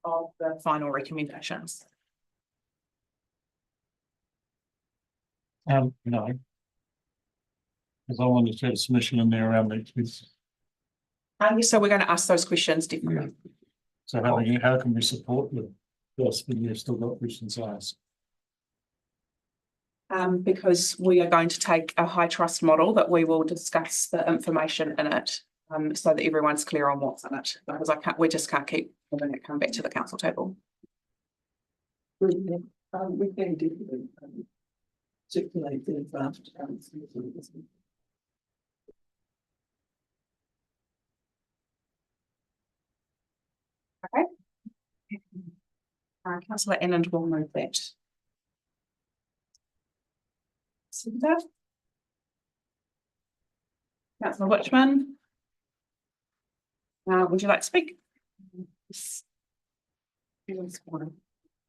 of the final recommendations. No. Because I wanted to have a submission in there around the expenses. So we're going to ask those questions differently. So how can we support them? Yes, when you've still got questions asked. Because we are going to take a high trust model that we will discuss the information in it, so that everyone's clear on what's in it. Because we just can't keep having it come back to the council table. We can do circulate the draft. Councillor Enand will move that. Seconder. Councillor Witchman. Would you like to speak? Councillor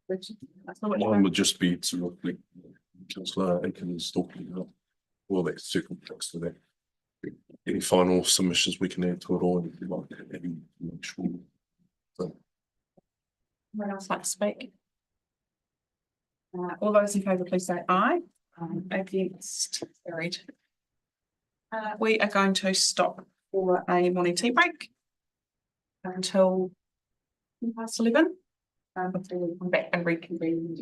Mine Witchman. would just be to reflect Councillor Aiken's talking about all that circumflex to that. Any final submissions we can add to it or if you like to add any sure. So Anyone else like to speak? All those in favour, please say aye. Against, carried. We are going to stop for a morning tea break until 11:30, before we come back and reconvene.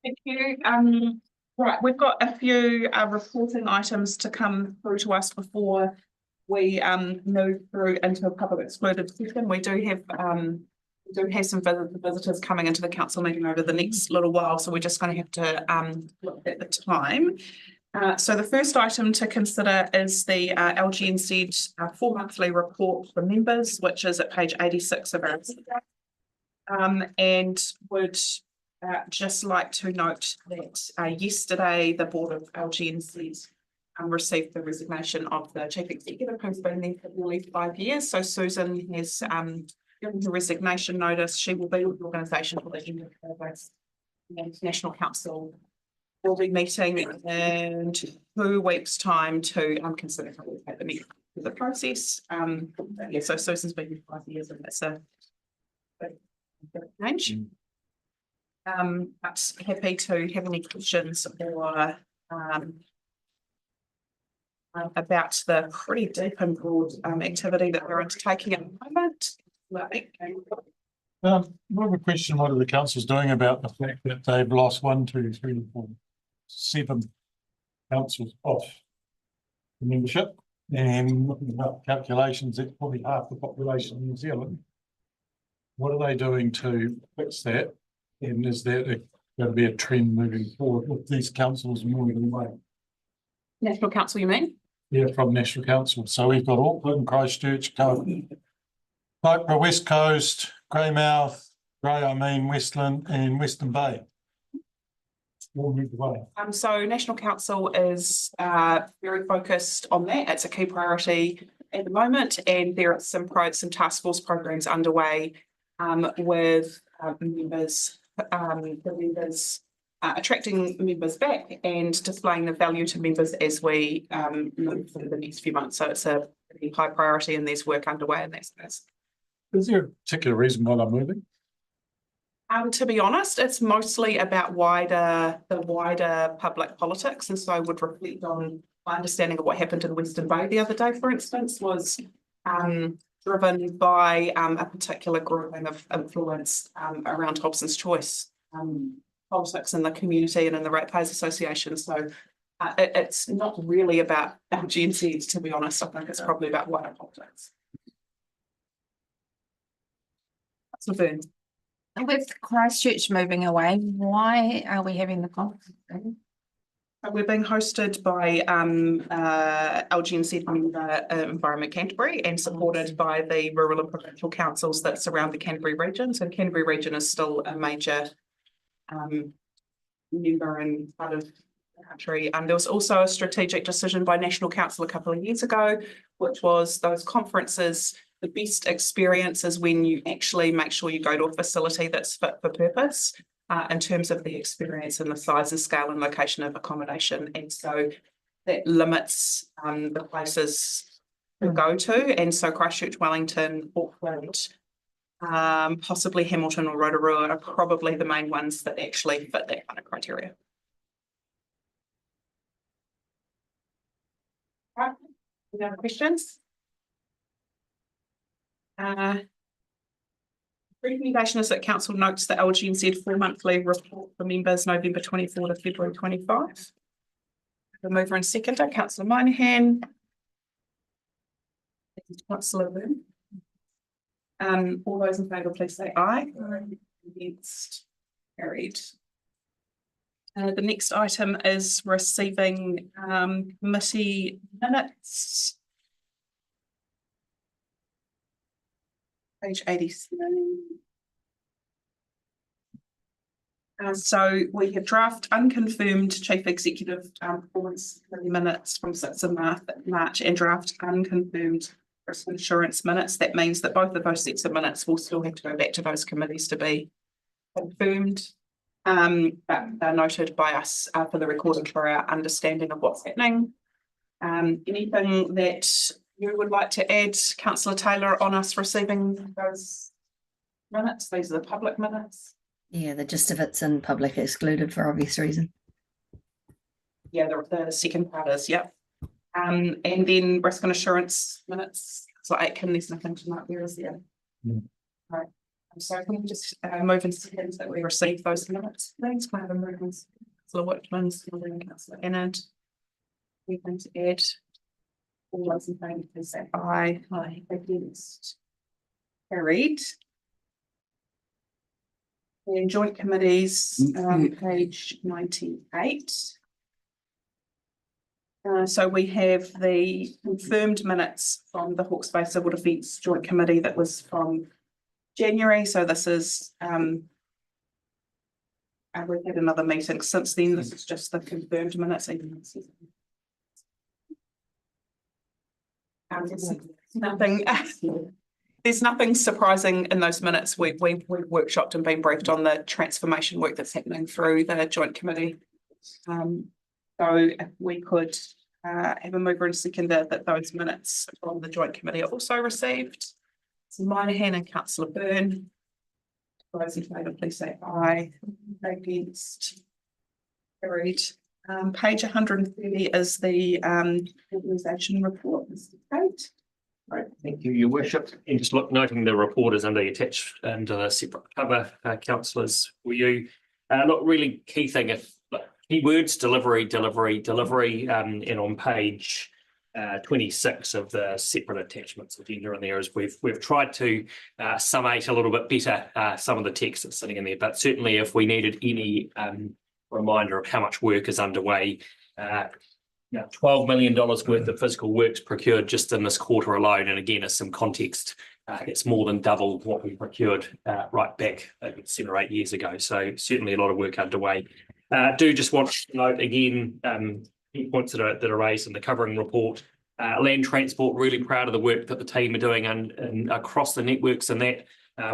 Thank you. Right, we've got a few reporting items to come through to us before we move through into a public excluded session. We do have some visitors coming into the council meeting over the next little while, so we're just going to have to look at the time. So the first item to consider is the LGNZ 4-monthly report for members, which is at page 86 of our and would just like to note that yesterday the board of LGNZ received the resignation of the chief executive, who's been there for nearly 5 years. So Susan has given her resignation notice. She will be with the organisation for the end of August, and National Council will be meeting in 2 weeks' time to consider how we take the next the process. Yeah, so Susan's been here 5 years, and that's a big change. But happy to have any questions or about the pretty deep and broad activity that we're undertaking at the moment. I have a question. What are the councils doing about the fact that they've lost 1, 2, 3, 4, 7 councils off the membership? And looking at calculations, it's probably half the population of New Zealand. What are they doing to fix that? And is that going to be a trend moving forward with these councils moving away? National Council, you mean? Yeah, from National Council. So we've got Auckland, Christchurch, Kaipara, West Coast, Greymouth, Westland and Western Bay. All moved away. So National Council is very focused on that. It's a key priority at the moment, and there are some task force programs underway with members, attracting members back and displaying the value to members as we move through the next few months. So it's a pretty high priority, and there's work underway in that space. Is there a particular reason why they're moving? To be honest, it's mostly about the wider public politics, and so I would reflect on my understanding of what happened in Western Bay the other day, for instance, was driven by a particular grouping of influence around Hobson's Choice politics in the community and in the Ratepayers Association. So it's not really about LGNZ, to be honest. I think it's probably about wider politics. So Vern. With Christchurch moving away, why are we having the conference? We're being hosted by LGNZ member Environment Canterbury and supported by the rural and provincial councils that surround the Canterbury region. So the Canterbury region is still a major member and part of the country. There was also a strategic decision by National Council a couple of years ago, which was those conferences. The best experience is when you actually make sure you go to a facility that's fit for purpose in terms of the experience and the size and scale and location of accommodation. And so that limits the places to go to. And so Christchurch, Wellington, Auckland, possibly Hamilton or Rotorua are probably the main ones that actually fit that kind of criteria. Right. Any other questions? Recommendation is that council notes the LGNZ 4-monthly report for members November 24 to February 25. The mover and seconder, Councillor Moynihan. Councillor Boone. All those in favour, please say aye. Against, carried. The next item is receiving committee minutes. Page 87. So we have draft unconfirmed chief executive performance minutes from 6th of March and draft unconfirmed risk insurance minutes. That means that both of those sets of minutes will still have to go back to those committees to be confirmed. But they're noted by us for the recording for our understanding of what's happening. Anything that you would like to add, Councillor Taylor, on us receiving those minutes? These are the public minutes. Yeah, the gist of it's in public excluded for obvious reason. Yeah, the second part is, yep. And then risk and assurance minutes. So Aitken, there's nothing to note there, is there? No. Right. So can we just move in seconds that we receive those minutes? Thanks, can I have a movement? Councillor Whitman, Councillor Enid. We're going to add. All those in favour, please say aye. Aye. Against. Carried. And joint committees, page 98. So we have the confirmed minutes from the Hawke's Bay Civil Defence Joint Committee that was from January. So this is we've had another meeting since then. This is just the confirmed minutes. Nothing. There's nothing surprising in those minutes. We've workshopped and been briefed on the transformation work that's happening through the joint committee. So if we could have a mover and seconder that those minutes from the joint committee are also received. So Moynihan and Councillor Byrne. Those in favour, please say aye. Against. Carried. Page 130 is the organisation report. Mr. Tate. Right, thank you, Your Worship. And just noting the report is under attached and separate cover, councillors, for you. Not really key thing, keywords, delivery, and on page 26 of the separate attachments agenda in there is we've tried to summate a little bit better some of the text that's sitting in there, but certainly if we needed any reminder of how much work is underway, $12 million worth of physical works procured just in this quarter alone. And again, as some context, it's more than double what we procured right back 7 or 8 years ago. So certainly a lot of work underway. Do just want to note again, key points that are raised in the covering report. Land transport, really proud of the work that the team are doing and across the networks, and that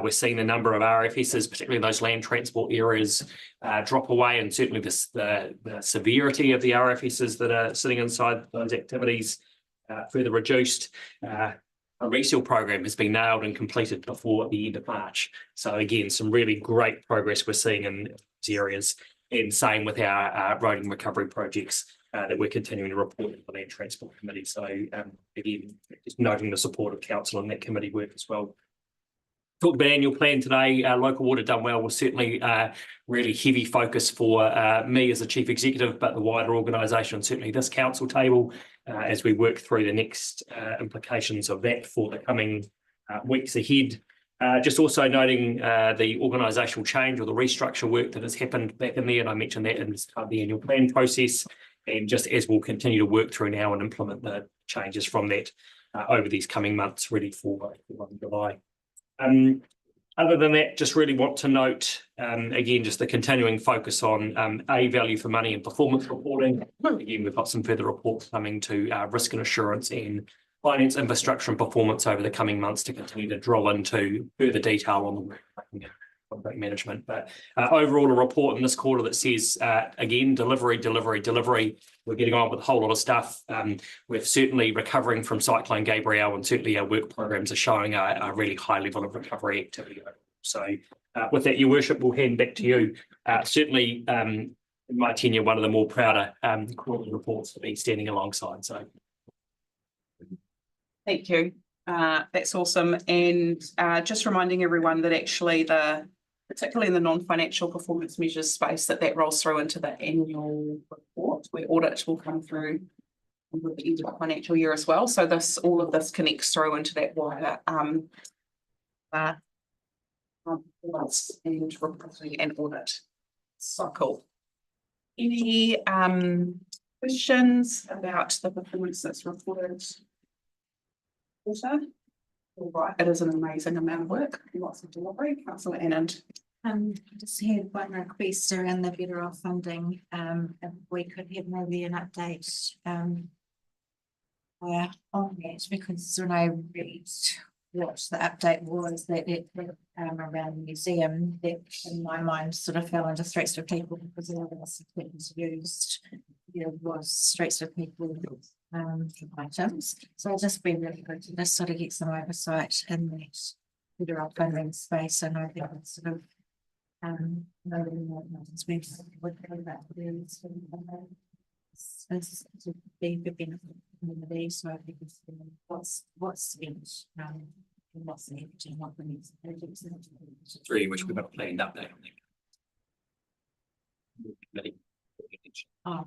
we're seeing the number of RFSs, particularly in those land transport areas, drop away, and certainly the severity of the RFSs that are sitting inside those activities further reduced. A resale program has been nailed and completed before the end of March. So again, some really great progress we're seeing in these areas, and same with our road and recovery projects that we're continuing to report to the Land Transport Committee. So again, just noting the support of council and that committee work as well. Talked about annual plan today. Local water done well was certainly really heavy focus for me as the chief executive, but the wider organisation, certainly this council table, as we work through the next implications of that for the coming weeks ahead. Just also noting the organisational change or the restructure work that has happened back in there, and I mentioned that in the annual plan process, and just as we'll continue to work through now and implement the changes from that over these coming months, ready for 1 July. Other than that, just really want to note, again, just the continuing focus on value for money and performance reporting. Again, we've got some further reports coming to risk and assurance and finance infrastructure and performance over the coming months to continue to drill into further detail on the work management. But overall, a report in this quarter that says, again, delivery. We're getting on with a whole lot of stuff. We're certainly recovering from Cyclone Gabrielle, and certainly our work programs are showing a really high level of recovery activity. So with that, Your Worship, we'll hand back to you. Certainly, in my tenure, one of the more prouder quarterly reports to be standing alongside. So. Thank you. That's awesome. And just reminding everyone that actually particularly in the non-financial performance measures space, that rolls through into the annual report where audit will come through with the end of the financial year as well. So all of this connects through into that wider performance and reporting and audit cycle. Any questions about the performance that's reported? All right, it is an amazing amount of work. Lots of delivery. Councillor Enid. I just had one request around the Better Off funding. If we could have maybe an update on that, because when I read what the update was, that it around the museum, that in my mind sort of fell into Straits for People, because a lot of us that was used, was Straits for People items. So I'll just be really good to just sort of get some oversight in that Better Off funding space. And I think it's sort of noting that we've heard about it's to be the benefit of the community. So I think it's what's spent Really wish we got a planned update on that. Oh,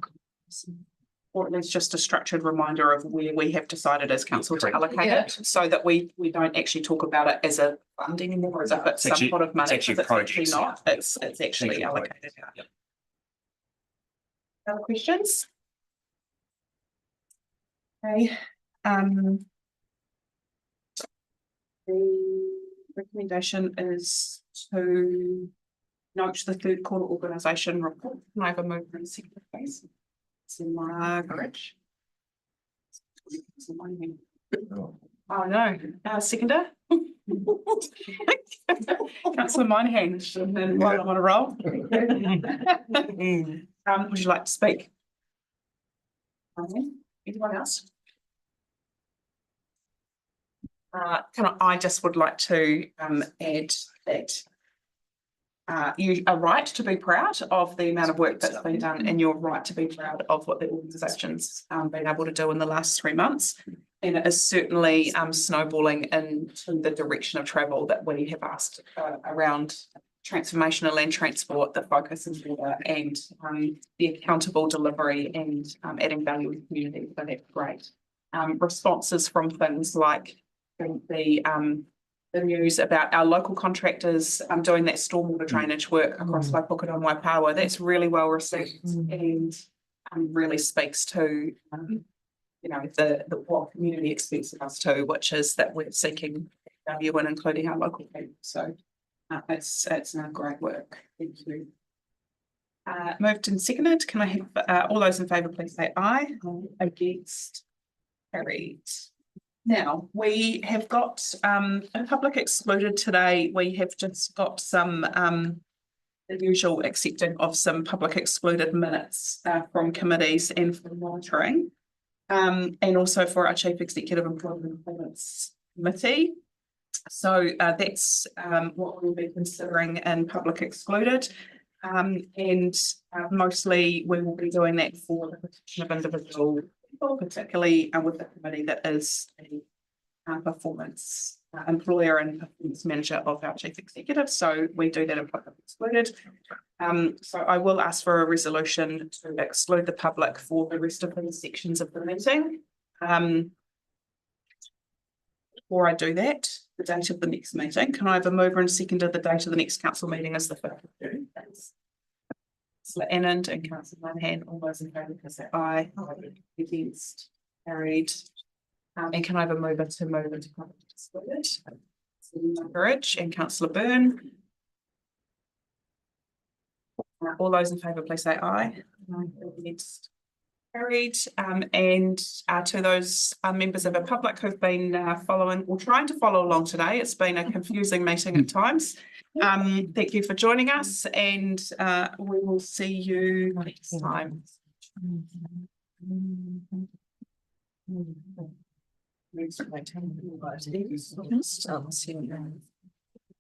or at least just a structured reminder of where we have decided as council to correct. allocate it, so that we don't actually talk about it as a funding anymore, as if it's some pot of money. It's actually 'cause projects. not, it's actually allocated out. Yep. Other questions? Okay, the recommendation is to note the third quarter organisation report. Can I have a mover and second, please? It's Margaret. Oh, no, seconder? Councillor Moynihan, and then while I'm on a roll. Would you like to speak? Anyone else? I just would like to add that you are right to be proud of the amount of work that's been done, and you're right to be proud of what the organisation's been able to do in the last 3 months. And it is certainly snowballing into the direction of travel that we have asked around transformational land transport, the focus is water, and the accountable delivery and adding value in the community. So that's great. Responses from things like the news about our local contractors doing that stormwater drainage work across Waipukurau and Waipawa. That's really well received and really speaks to the what community expects of us too, which is that we're seeking value and including our local people. So it's great work. Thank you. Moved and seconded. Can I have all those in favour please say aye? Against? Carried. Now, we have got a public excluded today. We have just got some the usual accepting of some public excluded minutes from committees and from monitoring, and also for our Chief Executive Employment Performance Committee. So that's what we'll be considering in public excluded. And mostly we will be doing that for the protection of individual people, particularly with the committee that is a performance employer and performance manager of our chief executive. So we do that in public excluded. So I will ask for a resolution to exclude the public for the rest of the sections of the meeting. Before I do that, the date of the next meeting, can I have a mover and seconder? The date of the next council meeting is the 5th of June. Thanks. Councillor Annand and Councillor Moynihan, all those in favour, please say aye. Against? Carried. And can I have a mover to move into public excluded? Margaret and Councillor Byrne. All those in favour, please say aye. Against? Carried. And to those members of the public who've been following or trying to follow along today, it's been a confusing meeting at times. Thank you for joining us, and we will see you next time. Next,